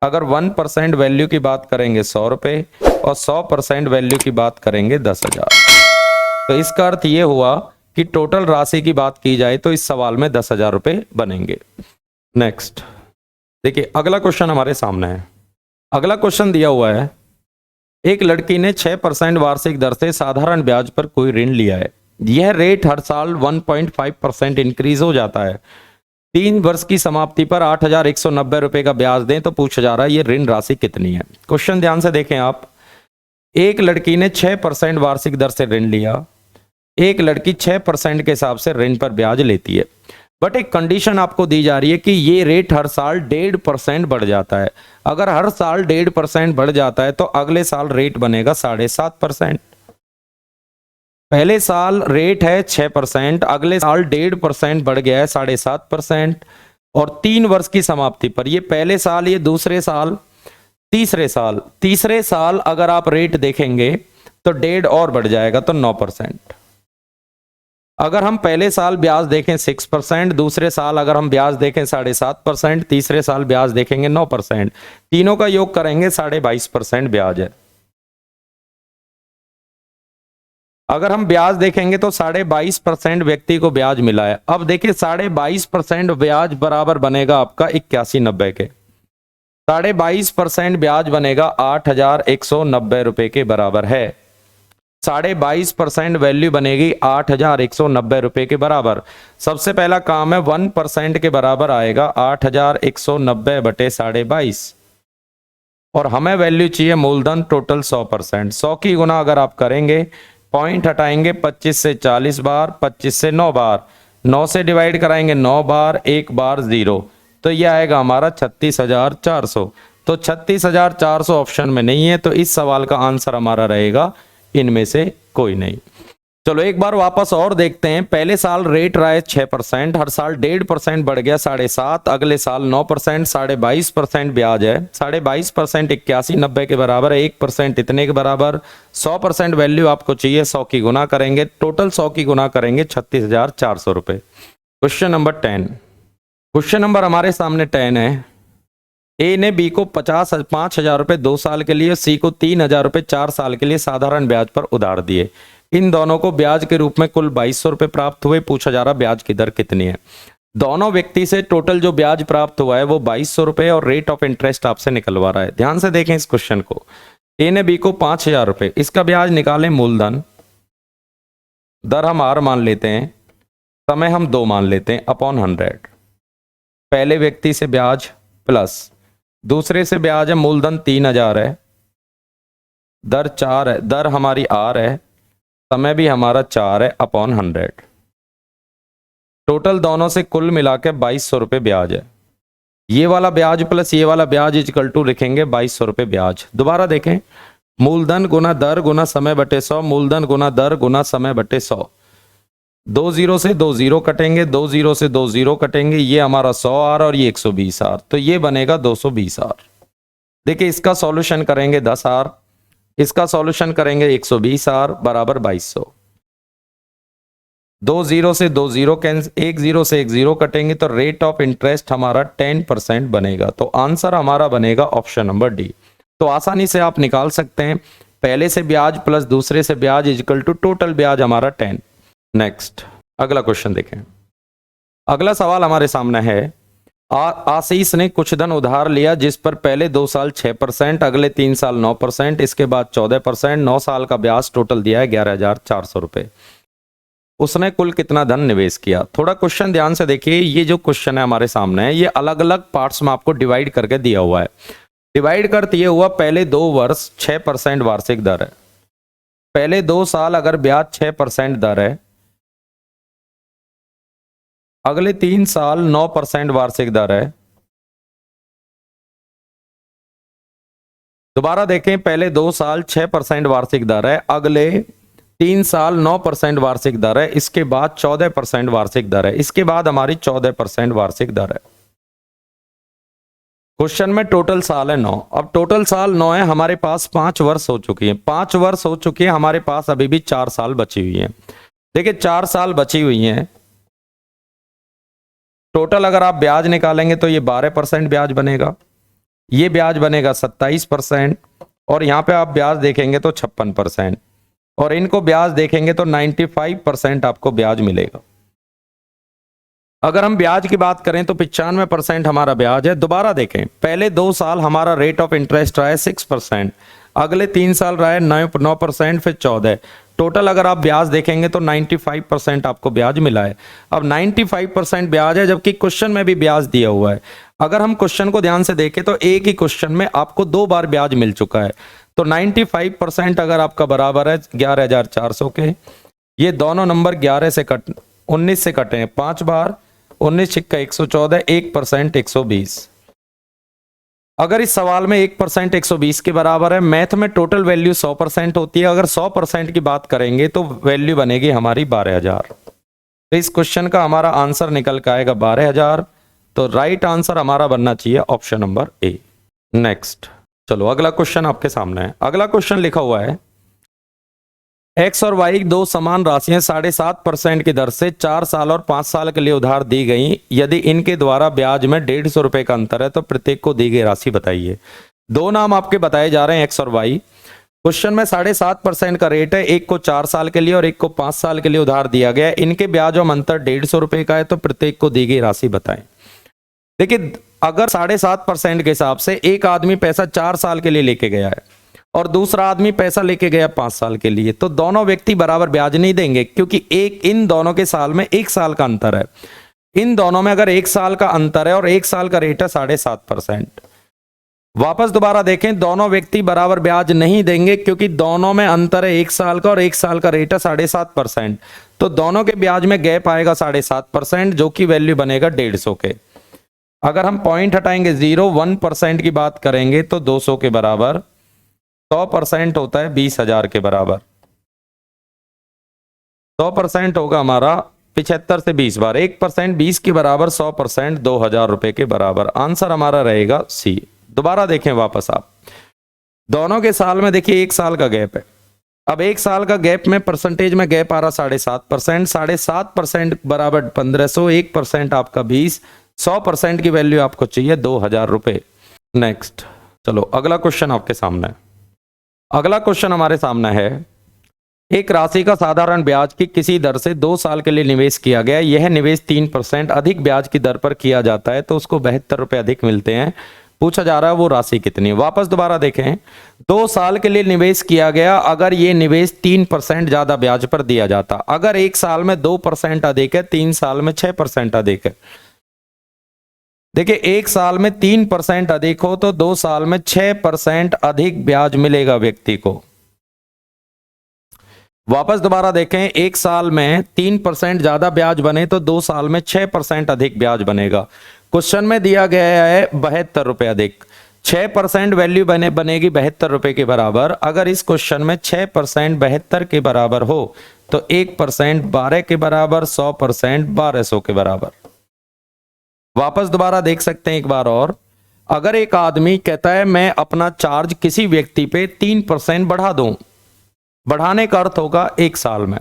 अगर 1% वैल्यू की बात करेंगे 100 रुपये, और 100% वैल्यू की बात करेंगे 10,000। तो इसका अर्थ ये हुआ कि टोटल राशि की बात की जाए तो इस सवाल में 10,000 रुपये बनेंगे। नेक्स्ट देखिए, अगला क्वेश्चन हमारे सामने है। अगला क्वेश्चन दिया हुआ है, एक लड़की ने 6% वार्षिक दर से साधारण ब्याज पर कोई ऋण लिया है। यह रेट हर साल 1.5% इंक्रीज हो जाता है। 3 वर्ष की समाप्ति पर 8,190 रुपए का ब्याज दें तो पूछा जा रहा है ये ऋण राशि कितनी है। क्वेश्चन ध्यान से देखें आप। एक लड़की ने 6% वार्षिक दर से ऋण लिया। एक लड़की 6% के हिसाब से ऋण पर ब्याज लेती है, बट एक कंडीशन आपको दी जा रही है कि ये रेट हर साल 1.5% बढ़ जाता है। अगर हर साल 1.5% बढ़ जाता है तो अगले साल रेट बनेगा 7.5%। पहले साल रेट है 6%, अगले साल 1.5% बढ़ गया है 7.5%, और 3 वर्ष की समाप्ति पर, ये पहले साल, ये दूसरे साल, तीसरे साल अगर आप रेट देखेंगे तो 1.5 और बढ़ जाएगा तो 9%। अगर हम पहले साल ब्याज देखें 6%, दूसरे साल अगर हम ब्याज देखें 7.5%, तीसरे साल ब्याज देखेंगे 9%, तीनों का योग करेंगे 22.5% ब्याज है। अगर हम ब्याज देखेंगे तो 22.5% व्यक्ति को ब्याज मिला है। अब देखिए 22.5% ब्याज बराबर बनेगा आपका 8190 के। 22.5% ब्याज बनेगा 8,190 रुपए के बराबर है। 22.5% वैल्यू बनेगी 8,190 रुपए के बराबर। सबसे पहला काम है 1% के बराबर आएगा 8,190 बटे 22.5, और हमें वैल्यू चाहिए मूलधन टोटल 100%। 100 की गुना अगर आप करेंगे, पॉइंट हटाएंगे 25 से 40 बार, 25 से 9 बार, 9 से डिवाइड कराएंगे 9 बार, 1 बार 0, तो ये आएगा हमारा 36,400। तो 36,400 ऑप्शन में नहीं है, तो इस सवाल का आंसर हमारा रहेगा इनमें से कोई नहीं। चलो एक बार वापस और देखते हैं। पहले साल रेट रहा है 6%, हर साल 1.5% बढ़ गया 7.5, अगले साल 9%, 22.5% ब्याज है। 22.5% 8190 के बराबर है, 1% इतने के बराबर। 100% वैल्यू आपको चाहिए, 100 की गुना करेंगे, टोटल 100 की गुना करेंगे 36,400 रुपए। Question number 10। क्वेश्चन नंबर हमारे सामने 10 है। ए ने बी को 5,000 रुपए 2 साल के लिए, सी को 3,000 रुपए 4 साल के लिए साधारण ब्याज पर उधार दिए। इन दोनों को ब्याज के रूप में कुल 2,200 रुपए प्राप्त हुए। पूछा जा रहा ब्याज की दर कितनी है। दोनों व्यक्ति से टोटल जो ब्याज प्राप्त हुआ है वो 2,200 रुपए और रेट ऑफ इंटरेस्ट आपसे निकलवा रहा है। ध्यान से देखें इस क्वेश्चन को। ए ने बी को 5,000 रुपए, इसका ब्याज निकालें मूलधन, दर हम आर मान लेते हैं, समय हम 2 मान लेते हैं, अपॉन 100। पहले व्यक्ति से ब्याज प्लस दूसरे से ब्याज है, मूलधन 3,000 है, दर 4 है, दर हमारी आर है, समय भी हमारा 4 है, अपॉन 100। टोटल दोनों से कुल मिला के 2,200 रुपए ब्याज है। ये वाला ब्याज प्लस ये वाला ब्याज इक्वल टू लिखेंगे 2,200 रुपए ब्याज। दोबारा देखें, मूलधन गुना दर गुना समय बटे 100, मूलधन गुना दर गुना समय बटे 100। 2 0 से 2 0 कटेंगे, 2 0 से 2 0 कटेंगे, ये हमारा 100 आर और ये 120 आर, तो ये बनेगा 220 आर। देखिए इसका सॉल्यूशन करेंगे 10 आर, इसका सॉल्यूशन करेंगे 120 आर बराबर 2,200। 2 0 से 2 0 कैंसिल, 1 0 से 1 0 कटेंगे, तो रेट ऑफ इंटरेस्ट हमारा 10% बनेगा। तो आंसर हमारा बनेगा ऑप्शन नंबर डी। तो आसानी से आप निकाल सकते हैं, पहले से ब्याज प्लस दूसरे से ब्याज इक्वल टू टोटल ब्याज हमारा 10। नेक्स्ट अगला क्वेश्चन देखें। अगला सवाल हमारे सामने है, आशीष ने कुछ धन उधार लिया जिस पर पहले 2 साल 6%, अगले 3 साल 9%, इसके बाद 14%, 9 साल का ब्याज टोटल दिया है 11,400 रुपए। उसने कुल कितना धन निवेश किया। थोड़ा क्वेश्चन ध्यान से देखिए, ये जो क्वेश्चन है हमारे सामने है, ये अलग अलग पार्ट्स में आपको डिवाइड करके दिया हुआ है। डिवाइड कर दिए हुआ, पहले 2 वर्ष 6% वार्षिक दर है, पहले 2 साल अगर ब्याज 6% दर है, अगले 3 साल 9% वार्षिक दर है। दोबारा देखें, पहले 2 साल 6% वार्षिक दर है, अगले 3 साल 9% वार्षिक दर है, इसके बाद 14% वार्षिक दर है, इसके बाद हमारी 14% वार्षिक दर है। क्वेश्चन में टोटल साल है 9। अब टोटल साल 9 है, हमारे पास 5 वर्ष हो चुकी है, 5 वर्ष हो चुकी है, हमारे पास अभी भी 4 साल बची हुई है। देखिए 4 साल बची हुई है, टोटल अगर आप ब्याज निकालेंगे तो ये 12% ब्याज बनेगा, ये ब्याज बनेगा 27%, और यहां पे आप ब्याज देखेंगे तो 56%। और इनको ब्याज देखेंगे तो 95% आपको ब्याज मिलेगा। अगर हम ब्याज की बात करें तो 95% हमारा ब्याज है। दोबारा देखें, पहले 2 साल हमारा रेट ऑफ इंटरेस्ट रहा है 6%, अगले 3 साल रहा है 9%, फिर 14। टोटल अगर आप ब्याज देखेंगे तो 95% आपको ब्याज मिला है। अब 95% ब्याज है, जबकि क्वेश्चन में भी ब्याज दिया हुआ है। अगर हम क्वेश्चन को ध्यान से देखें तो एक ही क्वेश्चन में आपको 2 बार ब्याज मिल चुका है। तो 95% अगर आपका बराबर है 11,400 के, ये दोनों नंबर 11 से 19 से कटे हैं 5 बार, 19 छिक्का 114, 1% 120। अगर इस सवाल में 1% 120 के बराबर है, मैथ में टोटल वैल्यू 100% होती है। अगर 100% की बात करेंगे तो वैल्यू बनेगी हमारी 12,000। तो इस क्वेश्चन का हमारा आंसर निकल के आएगा 12,000। तो राइट आंसर हमारा बनना चाहिए ऑप्शन नंबर ए। नेक्स्ट, चलो अगला क्वेश्चन आपके सामने है। अगला क्वेश्चन लिखा हुआ है, एक्स और वाई दो समान राशियां 7.5% की दर से 4 साल और 5 साल के लिए उधार दी गई। यदि इनके द्वारा ब्याज में 150 रुपए का अंतर है तो प्रत्येक को दी गई राशि बताइए। 2 नाम आपके बताए जा रहे हैं, एक्स और वाई। क्वेश्चन में 7.5% का रेट है, एक को 4 साल के लिए और एक को 5 साल के लिए उधार दिया गया है। इनके ब्याज और अंतर 150 रुपए का है, तो प्रत्येक को दी गई राशि बताएं। देखिए, अगर 7.5% के हिसाब से एक आदमी पैसा 4 साल के लिए लेके गया है और दूसरा आदमी पैसा लेके गया 5 साल के लिए, तो दोनों व्यक्ति बराबर ब्याज नहीं देंगे, क्योंकि इन दोनों के साल में 1 साल का अंतर है। इन दोनों में अगर 1 साल का अंतर है और 1 साल का रेट है 7.5%। वापस दोबारा देखें, दोनों व्यक्ति बराबर ब्याज नहीं देंगे, क्योंकि दोनों में अंतर है 1 साल का और 1 साल का रेट है 7.5%। तो दोनों के ब्याज में गैप आएगा 7.5%, जो कि वैल्यू बनेगा 150 के। अगर हम पॉइंट हटाएंगे 0.1% की बात करेंगे तो 200 के बराबर। 100% होता है 20,000 के बराबर। 100% होगा हमारा 75 से 20 बार। 1% 20 के बराबर, 100% 2,000 रुपए के बराबर। आंसर हमारा रहेगा सी। दोबारा देखें वापस आप, दोनों के साल में देखिए 1 साल का गैप है। अब 1 साल का गैप में परसेंटेज में गैप आ रहा 7.5%। 7.5% बराबर 1500, 1% आपका 20, 100% की वैल्यू आपको चाहिए 2,000 रुपए। नेक्स्ट, चलो अगला क्वेश्चन आपके सामने है। अगला क्वेश्चन हमारे सामने है, एक राशि का साधारण ब्याज की किसी दर से 2 साल के लिए निवेश किया गया। यह निवेश 3% अधिक ब्याज की दर पर किया जाता है, तो उसको 72 रुपए अधिक मिलते हैं। पूछा जा रहा है वो राशि कितनी है। वापस दोबारा देखें, 2 साल के लिए निवेश किया गया, अगर ये निवेश 3% ज्यादा ब्याज पर दिया जाता, अगर 1 साल में 2% अधिक है, 3 साल में 6% अधिक है। देखिए, 1 साल में 3% अधिक हो तो 2 साल में 6% अधिक ब्याज मिलेगा व्यक्ति को। वापस दोबारा देखें, 1 साल में 3% ज्यादा ब्याज बने तो 2 साल में 6% अधिक ब्याज बनेगा। क्वेश्चन में दिया गया है 72 रुपए अधिक। 6% वैल्यू बनेगी 72 रुपए के बराबर। अगर इस क्वेश्चन में 6% 72 के बराबर हो तो 1% 12 के बराबर, 100% 1200 के बराबर। वापस दोबारा देख सकते हैं एक बार और। अगर एक आदमी कहता है मैं अपना चार्ज किसी व्यक्ति पे 3% बढ़ा दूं, बढ़ाने का अर्थ होगा 1 साल में।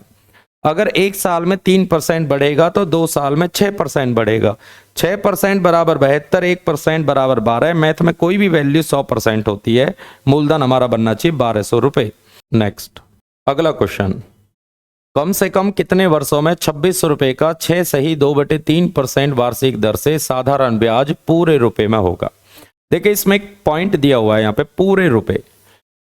अगर 1 साल में 3% बढ़ेगा तो 2 साल में 6% बढ़ेगा। 6% बराबर 72, 1% बराबर 12। मैथ में कोई भी वैल्यू 100% होती है। मूलधन हमारा बनना चाहिए 1200 रुपए। नेक्स्ट, अगला क्वेश्चन, कम से कम कितने वर्षों में 2600 रुपए का 6 सही 2/3% वार्षिक दर से साधारण ब्याज पूरे रुपए में होगा। देखिए, इसमें एक पॉइंट दिया हुआ है यहाँ पे, पूरे रुपए।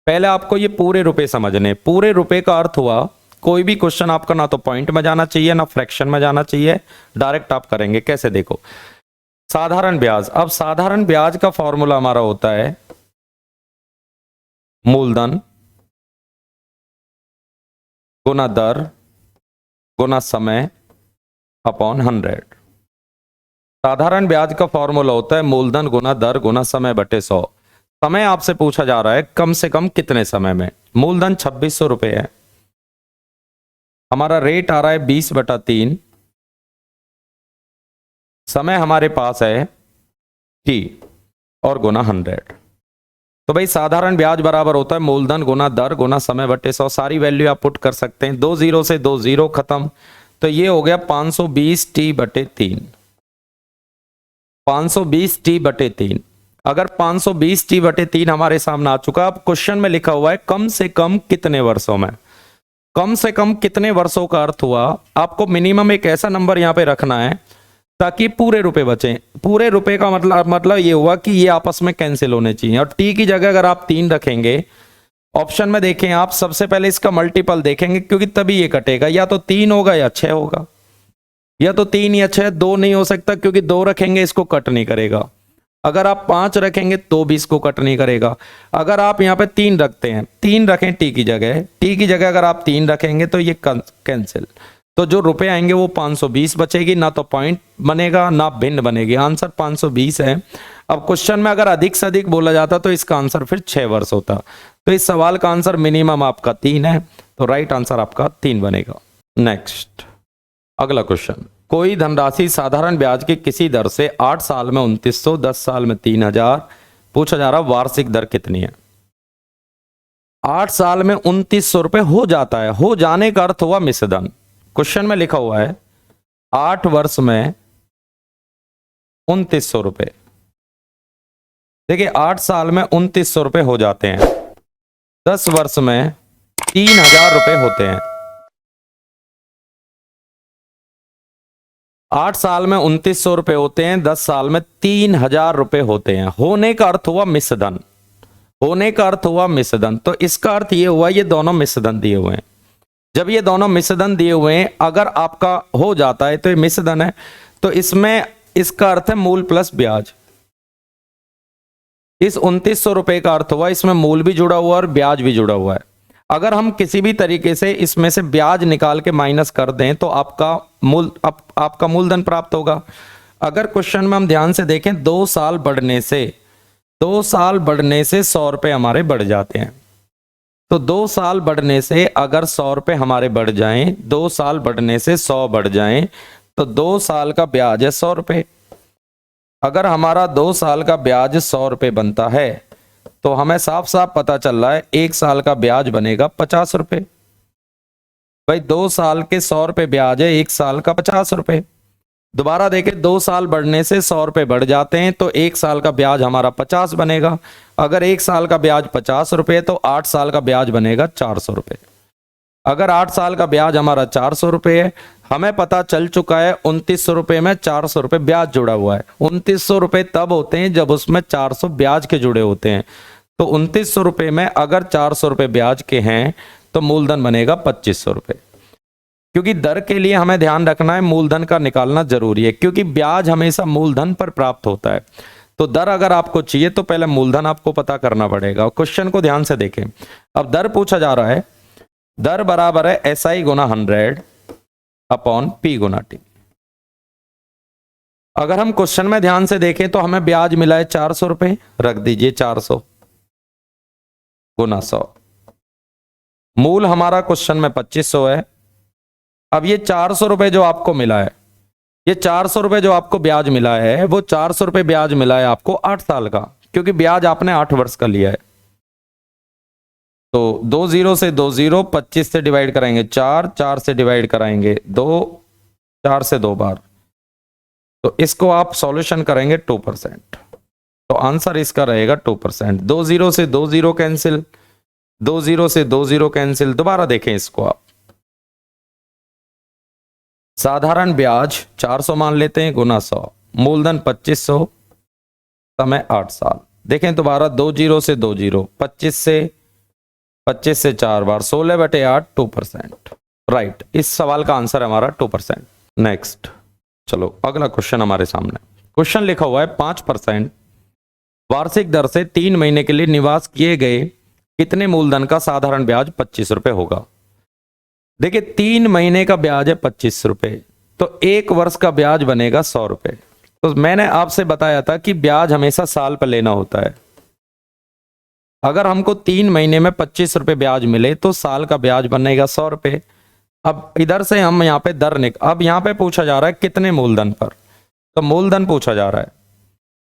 पहले आपको ये पूरे रुपए समझने। पूरे रुपए का अर्थ हुआ, कोई भी क्वेश्चन आपका ना तो पॉइंट में जाना चाहिए ना फ्रैक्शन में जाना चाहिए, डायरेक्ट आप करेंगे। कैसे, देखो, साधारण ब्याज। अब साधारण ब्याज का फॉर्मूला हमारा होता है मूलधन गुना दर गुना समय अपॉन 100। साधारण ब्याज का फॉर्मूला होता है मूलधन गुना दर गुना समय बटे 100। समय आपसे पूछा जा रहा है कम से कम कितने समय में। मूलधन 2600 रुपए है, हमारा रेट आ रहा है 20/3, समय हमारे पास है t और गुना 100। तो भाई साधारण ब्याज बराबर होता है मूलधन गुना दर गुना समय बटे 100। सारी वैल्यू आप पुट कर सकते हैं। 2 0 से 2 0 खत्म, तो ये हो गया 520t/3। 520t/3। अगर 520t/3 हमारे सामने आ चुका, अब क्वेश्चन में लिखा हुआ है कम से कम कितने वर्षों में। कम से कम कितने वर्षों का अर्थ हुआ, आपको मिनिमम एक ऐसा नंबर यहाँ पे रखना है ताकि पूरे रुपए बचें। पूरे रुपए का मतलब ये हुआ कि ये आपस में कैंसिल होने चाहिए। और टी की जगह अगर आप 3 रखेंगे, ऑप्शन में देखें आप, सबसे पहले इसका मल्टीपल देखेंगे क्योंकि तभी ये कटेगा। या तो 3 होगा या 6 होगा, या तो 3 या 6, 2 नहीं हो सकता क्योंकि 2 रखेंगे इसको कट नहीं करेगा। अगर आप 5 रखेंगे तो भी इसको कट नहीं करेगा। अगर आप यहाँ पे 3 रखते हैं, 3 रखें टी की जगह अगर आप 3 रखेंगे तो ये कैंसिल। तो जो रुपए आएंगे वो 520 बचेगी, ना तो पॉइंट बनेगा ना भिन्न बनेगी। आंसर 520 है। अब क्वेश्चन में अगर अधिक से अधिक बोला जाता तो इसका आंसर फिर 6 वर्ष होता। तो इस सवाल का आंसर मिनिमम आपका 3 है, तो राइट आंसर आपका 3 बनेगा। नेक्स्ट, अगला क्वेश्चन, कोई धनराशि साधारण ब्याज की किसी दर से 8 साल में 2900, 10 साल में 3000 पूछा जा रहा, वार्षिक दर कितनी है? 8 साल में 2900 रुपए हो जाता है। हो जाने का अर्थ हुआ मिश्रधन। क्वेश्चन में लिखा हुआ है 8 वर्ष में 2900 रुपए। देखिए 8 साल में 2900 रुपए हो जाते हैं, 10 वर्ष में 3000 रुपए होते हैं। 8 साल में 2900 रुपए होते हैं, 10 साल में 3000 रुपए होते हैं। होने का अर्थ हुआ मिश्रधन। होने का अर्थ हुआ मिश्रधन। तो इसका अर्थ ये हुआ ये दोनों मिश्रधन दिए हुए हैं। जब ये दोनों मिश्रधन दिए हुए हैं, अगर आपका हो जाता है तो ये मिश्रधन है, तो इसमें इसका अर्थ है मूल प्लस ब्याज। इस 2900 रुपए का अर्थ हुआ इसमें मूल भी जुड़ा हुआ और ब्याज भी जुड़ा हुआ है। अगर हम किसी भी तरीके से इसमें से ब्याज निकाल के माइनस कर दें तो आपका मूलधन प्राप्त होगा। अगर क्वेश्चन में हम ध्यान से देखें, 2 साल बढ़ने से 100 रुपए हमारे बढ़ जाते हैं। तो 2 साल बढ़ने से अगर 100 रुपए हमारे बढ़ जाएं, 2 साल बढ़ने से 100 बढ़ जाएं, तो 2 साल का ब्याज है 100 रुपए। अगर हमारा 2 साल का ब्याज 100 रुपए बनता है तो हमें साफ साफ पता चल रहा है 1 साल का ब्याज बनेगा 50 रुपए। भाई 2 साल के 100 रुपए ब्याज है, 1 साल का 50 रुपए। दोबारा देखें, 2 साल बढ़ने से 100 रुपए बढ़ जाते हैं तो 1 साल का ब्याज हमारा 50 बनेगा। अगर 1 साल का ब्याज 50 रुपए तो 8 साल का ब्याज बनेगा 400 रुपए। अगर 8 साल का ब्याज हमारा 400 रुपए है, हमें पता चल चुका है 2900 रुपए में 400 रुपए ब्याज जुड़ा हुआ है। 2900 रुपए तब होते हैं जब उसमें 400 ब्याज के जुड़े होते हैं। तो 2900 रुपए में अगर 400 रुपए ब्याज के हैं तो मूलधन बनेगा 2500 रुपए। क्योंकि दर के लिए हमें ध्यान रखना है मूलधन का निकालना जरूरी है, क्योंकि ब्याज हमेशा मूलधन पर प्राप्त होता है। तो दर अगर आपको चाहिए तो पहले मूलधन आपको पता करना पड़ेगा। क्वेश्चन को ध्यान से देखें। अब दर पूछा जा रहा है, दर बराबर है SI गुना 100 अपॉन P गुना T। अगर हम क्वेश्चन में ध्यान से देखें तो हमें ब्याज मिला है 400 रुपए, रख दीजिए 400 गुना 100। मूल हमारा क्वेश्चन में 2500 है। अब ये 400 रुपए जो आपको मिला है, ये 400 रुपए जो आपको ब्याज मिला है, वो 400 रुपए ब्याज मिला है आपको 8 साल का, क्योंकि ब्याज आपने 8 वर्ष का लिया है। तो 2 0 से 2 0, 25 से डिवाइड कराएंगे 4, 4 से डिवाइड कराएंगे 2, 4 से 2 बार। तो इसको आप सॉल्यूशन करेंगे 2%, तो आंसर इसका रहेगा 2%। 2 0 से 2 0 कैंसिल, 2 0 से 2 0 कैंसिल। दोबारा देखें इसको आप, साधारण ब्याज 400 मान लेते हैं गुना 100, मूलधन 2500, समय 8 साल। देखें दोबारा, 2 0 से 2 0, 25 से 4 बार, 16/8, 2%। राइट, इस सवाल का आंसर हमारा 2%। नेक्स्ट, चलो अगला क्वेश्चन हमारे सामने। क्वेश्चन लिखा हुआ है 5% वार्षिक दर से 3 महीने के लिए निवास किए गए कितने मूलधन का साधारण ब्याज 25 रुपए होगा? देखिए 3 महीने का ब्याज है 25 रुपए, तो 1 वर्ष का ब्याज बनेगा 100 रुपए। तो मैंने आपसे बताया था कि ब्याज हमेशा साल पर लेना होता है। अगर हमको 3 महीने में 25 रुपए ब्याज मिले तो साल का ब्याज बनेगा 100 रुपए। अब इधर से हम यहाँ पे अब यहाँ पे पूछा जा रहा है कितने मूलधन पर, तो मूलधन पूछा जा रहा है।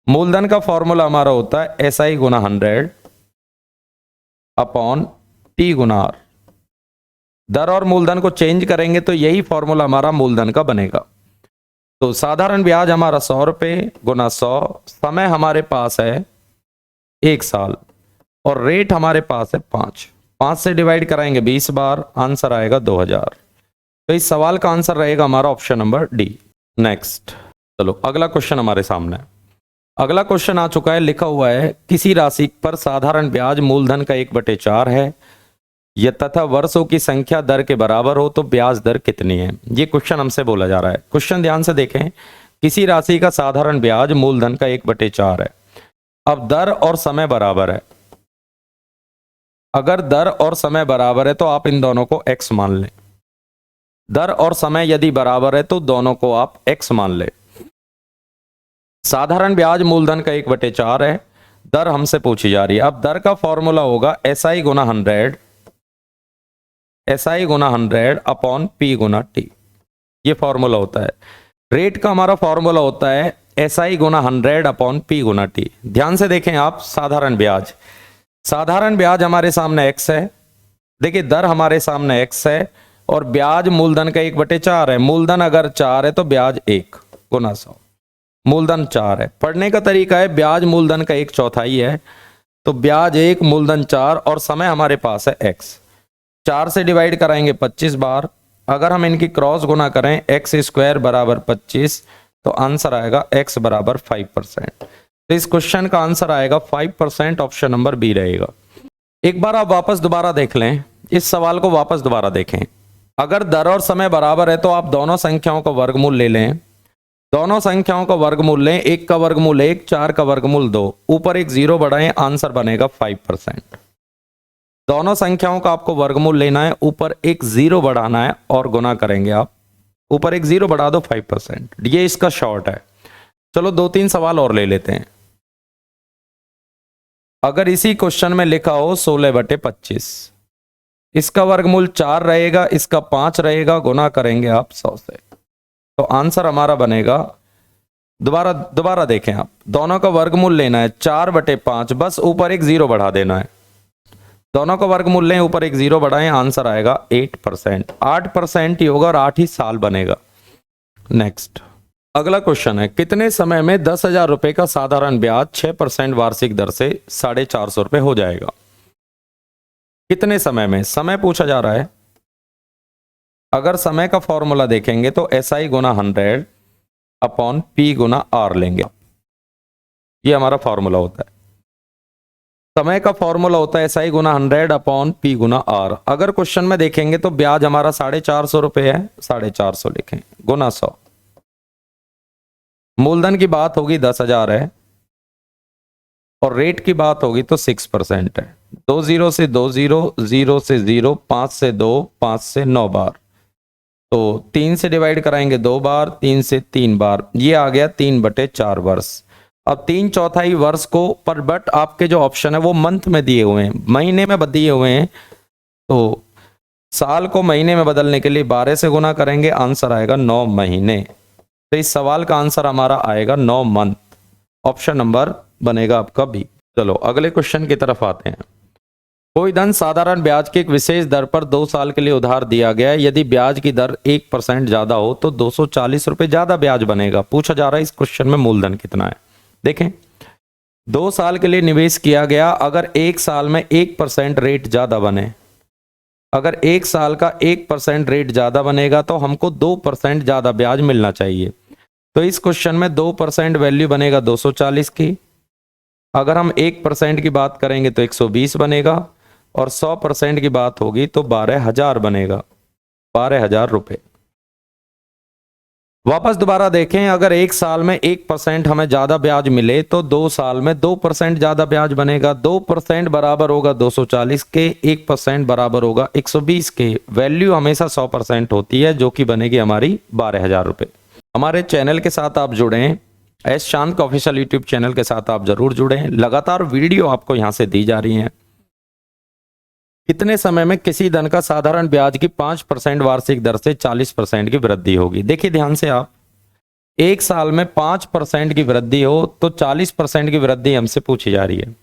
मूलधन का फॉर्मूला हमारा होता है SI गुना 100 अपॉन T गुना R। दर और मूलधन को चेंज करेंगे तो यही फॉर्मूला हमारा मूलधन का बनेगा। तो साधारण ब्याज हमारा 100 रुपए गुना 100, समय हमारे पास है 1 साल और रेट हमारे पास है 5। 5 से डिवाइड कराएंगे 20 बार, आंसर आएगा 2000। तो इस सवाल का आंसर रहेगा हमारा ऑप्शन नंबर डी। नेक्स्ट, चलो अगला क्वेश्चन हमारे सामने। अगला क्वेश्चन आ चुका है, लिखा हुआ है किसी राशि पर साधारण ब्याज मूलधन का 1/4 है यह तथा वर्षों की संख्या दर के बराबर हो तो ब्याज दर कितनी है। ये क्वेश्चन हमसे बोला जा रहा है। क्वेश्चन ध्यान से देखें, किसी राशि का साधारण ब्याज मूलधन का 1/4 है। अब दर और समय बराबर है। अगर दर और समय बराबर है तो आप इन दोनों को x मान लें। दर और समय यदि बराबर है तो दोनों को आप x मान लें। साधारण ब्याज मूलधन का 1/4 है, दर हमसे पूछी जा रही है। अब दर का फॉर्मूला होगा SI गुना 100, SI गुना 100 अपॉन P गुना T। ये फॉर्मूला होता है। रेट का हमारा फॉर्मूला होता है SI गुना 100 अपॉन P गुना T। ध्यान से देखें आप, साधारण ब्याज हमारे सामने x है। देखिए दर हमारे सामने x है और ब्याज मूलधन का 1/4 है। मूलधन अगर 4 है तो ब्याज 1 गुना 100। मूलधन 4 है। पढ़ने का तरीका है, ब्याज मूलधन का 1/4 है तो ब्याज 1 मूलधन 4 और समय हमारे पास है x। 4 से डिवाइड कराएंगे 25 बार। अगर हम इनकी क्रॉस गुना करें x² बराबर 25 तो आंसर आएगा x बराबर 5%। तो इस क्वेश्चन का आंसर आएगा 5%, ऑप्शन नंबर बी रहेगा। एक बार आप वापस दोबारा देख लें, इस सवाल को वापस दोबारा देखें। अगर दर और समय बराबर है तो आप दोनों संख्याओं का वर्गमूल ले लें। दोनों संख्याओं का वर्गमूल लें, 1 का वर्गमूल 1, 4 का वर्गमूल 2, ऊपर एक 0 बढ़ाएं, आंसर बनेगा 5%। दोनों संख्याओं का आपको वर्गमूल लेना है, ऊपर एक 0 बढ़ाना है और गुना करेंगे आप। ऊपर एक 0 बढ़ा दो 5%। ये इसका शॉर्ट है। चलो 2-3 सवाल और ले लेते हैं। अगर इसी क्वेश्चन में लिखा हो 16/25, इसका वर्गमूल 4 रहेगा, इसका 5 रहेगा, गुना करेंगे आप 100 से तो आंसर हमारा बनेगा, दोबारा देखें आप, दोनों का वर्गमूल लेना है 4/5, बस ऊपर एक 0 बढ़ा देना है। दोनों का वर्गमूल लें, ऊपर एक 0 बढ़ाएं, आंसर आएगा 8%। 8% ही होगा और 8 ही साल बनेगा। नेक्स्ट, अगला क्वेश्चन है, कितने समय में 10,000 रुपए का साधारण ब्याज 6% वार्षिक दर से 450 रुपए हो जाएगा। कितने समय में, समय पूछा जा रहा है। अगर समय का फॉर्मूला देखेंगे तो SI गुना 100 अपॉन P गुना R लेंगे। ये हमारा फॉर्मूला होता है। समय का फॉर्मूला होता है SI गुना 100 अपॉन P गुना R। अगर क्वेश्चन में देखेंगे तो ब्याज हमारा 450 रुपए है, 450 लिखें, गुना 100। मूलधन की बात होगी 10,000 है और रेट की बात होगी तो 6% है। 2 0 से 2 0, 0 से 0, 5 से 2, 5 से 9 बार, तो 3 से डिवाइड कराएंगे 2 बार, 3 से 3 बार, ये आ गया 3/4 वर्ष। अब 3/4 वर्ष को पर, बट आपके जो ऑप्शन है वो मंथ में दिए हुए हैं, महीने में दिए हुए हैं, तो साल को महीने में बदलने के लिए 12 से गुना करेंगे, आंसर आएगा 9 महीने। तो इस सवाल का आंसर हमारा आएगा 9 मंथ, ऑप्शन नंबर बनेगा आपका बी। चलो अगले क्वेश्चन की तरफ आते हैं। कोई धन साधारण ब्याज की एक विशेष दर पर 2 साल के लिए उधार दिया गया है। यदि ब्याज की दर 1% ज्यादा हो तो 240 रुपए ज्यादा ब्याज बनेगा। पूछा जा रहा है इस क्वेश्चन में मूलधन कितना है। देखें, 2 साल के लिए निवेश किया गया, अगर 1 साल में 1% रेट ज्यादा बने, अगर 1 साल का 1% रेट ज्यादा बनेगा तो हमको 2% ज्यादा ब्याज मिलना चाहिए। तो इस क्वेश्चन में 2% वैल्यू बनेगा 240 की। अगर हम 1% की बात करेंगे तो 120 बनेगा और 100% की बात होगी तो 12,000 बनेगा, 12,000 रुपए। वापस दोबारा देखें, अगर 1 साल में 1% हमें ज्यादा ब्याज मिले तो 2 साल में 2% ज्यादा ब्याज बनेगा। 2% बराबर होगा 240 के, 1% बराबर होगा 120 के। वैल्यू हमेशा 100% होती है जो कि बनेगी हमारी 12,000 रुपए। हमारे चैनल के साथ आप जुड़ें, एस शांत का ऑफिशियल यूट्यूब चैनल के साथ आप जरूर जुड़ें। लगातार वीडियो आपको यहां से दी जा रही हैं। कितने समय में किसी धन का साधारण ब्याज की 5% वार्षिक दर से 40% की वृद्धि होगी। देखिए ध्यान से आप, 1 साल में 5% की वृद्धि हो तो 40% की वृद्धि हमसे पूछी जा रही है।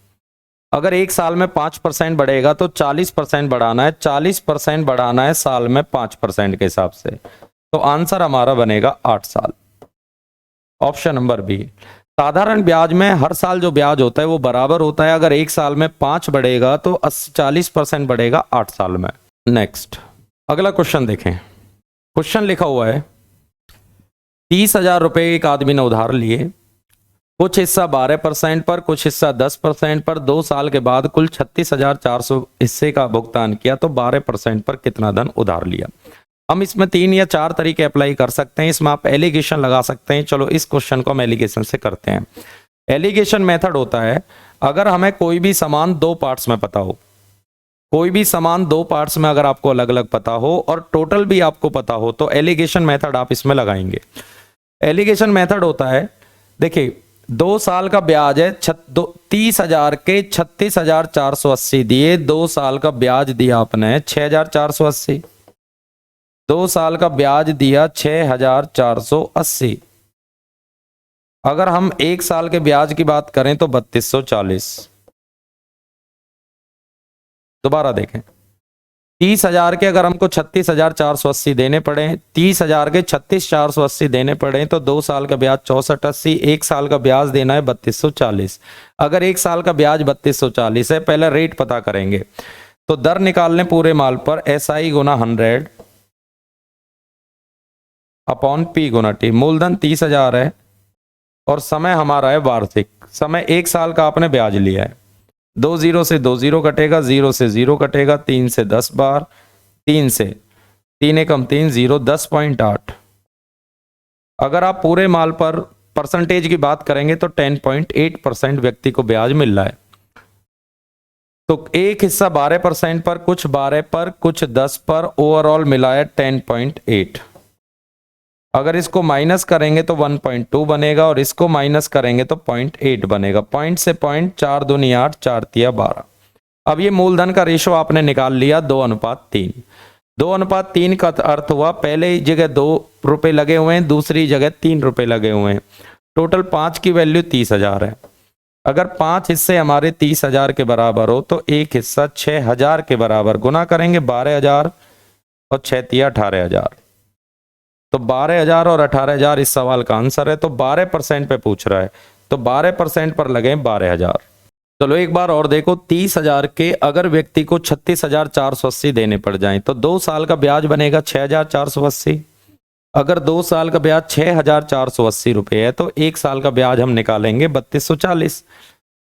अगर 1 साल में 5% बढ़ेगा तो 40% बढ़ाना है, 40% बढ़ाना है साल में 5% के हिसाब से, तो आंसर हमारा बनेगा 8 साल, ऑप्शन नंबर बी। साधारण ब्याज में हर साल जो ब्याज होता है वो बराबर होता है। अगर एक साल में 5 बढ़ेगा तो 40% बढ़ेगा 8 साल में। नेक्स्ट अगला क्वेश्चन देखें। क्वेश्चन लिखा हुआ है 30,000 रुपए एक आदमी ने उधार लिए, कुछ हिस्सा 12% पर, कुछ हिस्सा 10% पर, 2 साल के बाद कुल 36,400 हिस्से का भुगतान किया तो 12% पर कितना धन उधार लिया। हम इसमें 3 या 4 तरीके अप्लाई कर सकते हैं। इसमें आप एलिगेशन लगा सकते हैं। चलो इस क्वेश्चन को हम एलिगेशन से करते हैं। एलिगेशन मेथड होता है, अगर हमें कोई भी सामान 2 पार्ट्स में पता हो, कोई भी सामान 2 पार्ट्स में अगर आपको अलग अलग पता हो और टोटल भी आपको पता हो तो एलिगेशन मेथड आप इसमें लगाएंगे। एलिगेशन मेथड होता है, देखिए 2 साल का ब्याज है 30,000 के 36,480 दिए, 2 साल का ब्याज दिया आपने 6,480, 2 साल का ब्याज दिया 6,480। अगर हम 1 साल के ब्याज की बात करें तो 3240। दोबारा देखें, 30,000 के अगर हमको 36,480 देने पड़े, 30,000 के 36,480 देने पड़े तो 2 साल का ब्याज 6480, 1 साल का ब्याज देना है 3240। अगर 1 साल का ब्याज 3240 है, पहले रेट पता करेंगे तो दर निकाल लें पूरे माल पर, SI गुना 100 अपॉन P गुना T। मूलधन 30,000 है और समय हमारा है वार्षिक। समय 1 साल का आपने ब्याज लिया है। 2 0 से 2 0 कटेगा, 0 से 0 कटेगा, 3 से 10 बार, 3 से 3 एकम 3 0 10.8। अगर आप पूरे माल पर परसेंटेज की बात करेंगे तो 10.8% व्यक्ति को ब्याज मिल रहा है। तो एक हिस्सा 12% पर, कुछ 12 पर, कुछ 10 पर, ओवरऑल मिला है 10.8। अगर इसको माइनस करेंगे तो 1.2 बनेगा और इसको माइनस करेंगे तो 0.8 बनेगा। पॉइंट से पॉइंट 4 दूनी 8, 4 तिया 12। अब ये मूलधन का रेशो आपने निकाल लिया 2:3। 2:3 का अर्थ हुआ पहले जगह 2 रुपए लगे हुए हैं, दूसरी जगह 3 रुपए लगे हुए हैं। टोटल 5 की वैल्यू 30,000 है। अगर 5 हिस्से हमारे 30,000 के बराबर हो तो एक हिस्सा 6,000 के बराबर, गुना करेंगे 12,000 और 6 तिया 18,000। तो 12,000 और 18,000 इस सवाल का आंसर है। तो 12% पे पूछ रहा है तो 12% पर लगे 12,000। चलो एक बार और देखो, 30,000 के अगर व्यक्ति को 36,480 देने पड़ जाएं तो 2 साल का ब्याज बनेगा 6,480। अगर 2 साल का ब्याज 6,480 रुपये है तो 1 साल का ब्याज हम निकालेंगे 3240।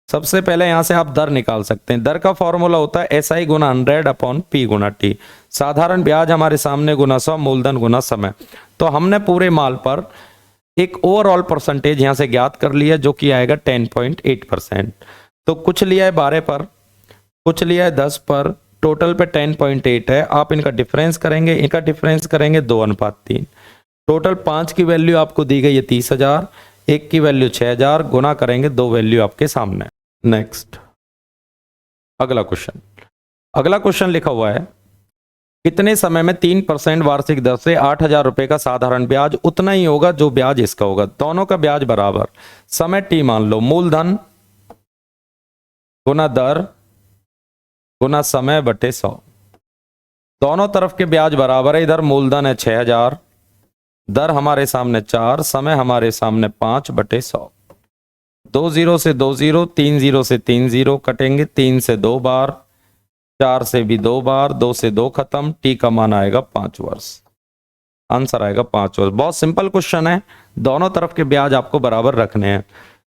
सबसे पहले यहां से आप दर निकाल सकते हैं। दर का फॉर्मूला होता है SI गुना 100 अपॉन P गुना T। साधारण ब्याज हमारे सामने गुना 100, मूलधन गुना समय। तो हमने पूरे माल पर एक ओवरऑल परसेंटेज यहां से ज्ञात कर लिया जो कि आएगा 10.8%। तो कुछ लिया है 12 पर, कुछ लिया है 10 पर, टोटल पे 10.8 है। आप इनका डिफरेंस करेंगे, इनका डिफरेंस करेंगे 2:3। टोटल 5 की वैल्यू आपको दी गई है 30,000, 1 की वैल्यू 6,000, गुना करेंगे 2 वैल्यू आपके सामने। नेक्स्ट अगला क्वेश्चन। अगला क्वेश्चन लिखा हुआ है कितने समय में 3% वार्षिक दर से 8,000 रुपए का साधारण ब्याज उतना ही होगा जो ब्याज इसका होगा। दोनों का ब्याज बराबर, समय T मान लो, मूलधन गुना दर गुना समय बटे 100। दोनों तरफ के ब्याज बराबर है। इधर मूलधन है 6,000, दर हमारे सामने 4, समय हमारे सामने 5 बटे 100। 2 0 से 2 0, 3 0 से 3 0 कटेंगे, 3 से 2 बार, 4 से भी 2 बार, 2 से 2 खत्म। T का मान आएगा 5 वर्ष। आंसर आएगा 5 वर्ष। बहुत सिंपल क्वेश्चन है, दोनों तरफ के ब्याज आपको बराबर रखने हैं।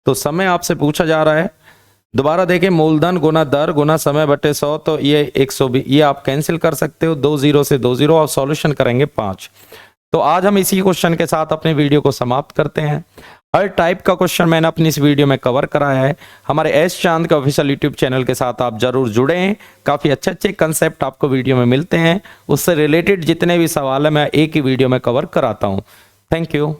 तो समय आपसे पूछा जा रहा है। दोबारा देखें, मूलधन गुना दर गुना समय बटे 100, तो ये 120, ये आप कैंसिल कर सकते हो। 2 0 से 2 0 और सॉल्यूशन करेंगे 5। तो आज हम इसी क्वेश्चन के साथ अपने वीडियो को समाप्त करते हैं। हर टाइप का क्वेश्चन मैंने अपनी इस वीडियो में कवर कराया है। हमारे एस चांद का ऑफिशियल यूट्यूब चैनल के साथ आप जरूर जुड़ें। काफ़ी अच्छे अच्छे कंसेप्ट आपको वीडियो में मिलते हैं। उससे रिलेटेड जितने भी सवाल है मैं एक ही वीडियो में कवर कराता हूँ। Thank you.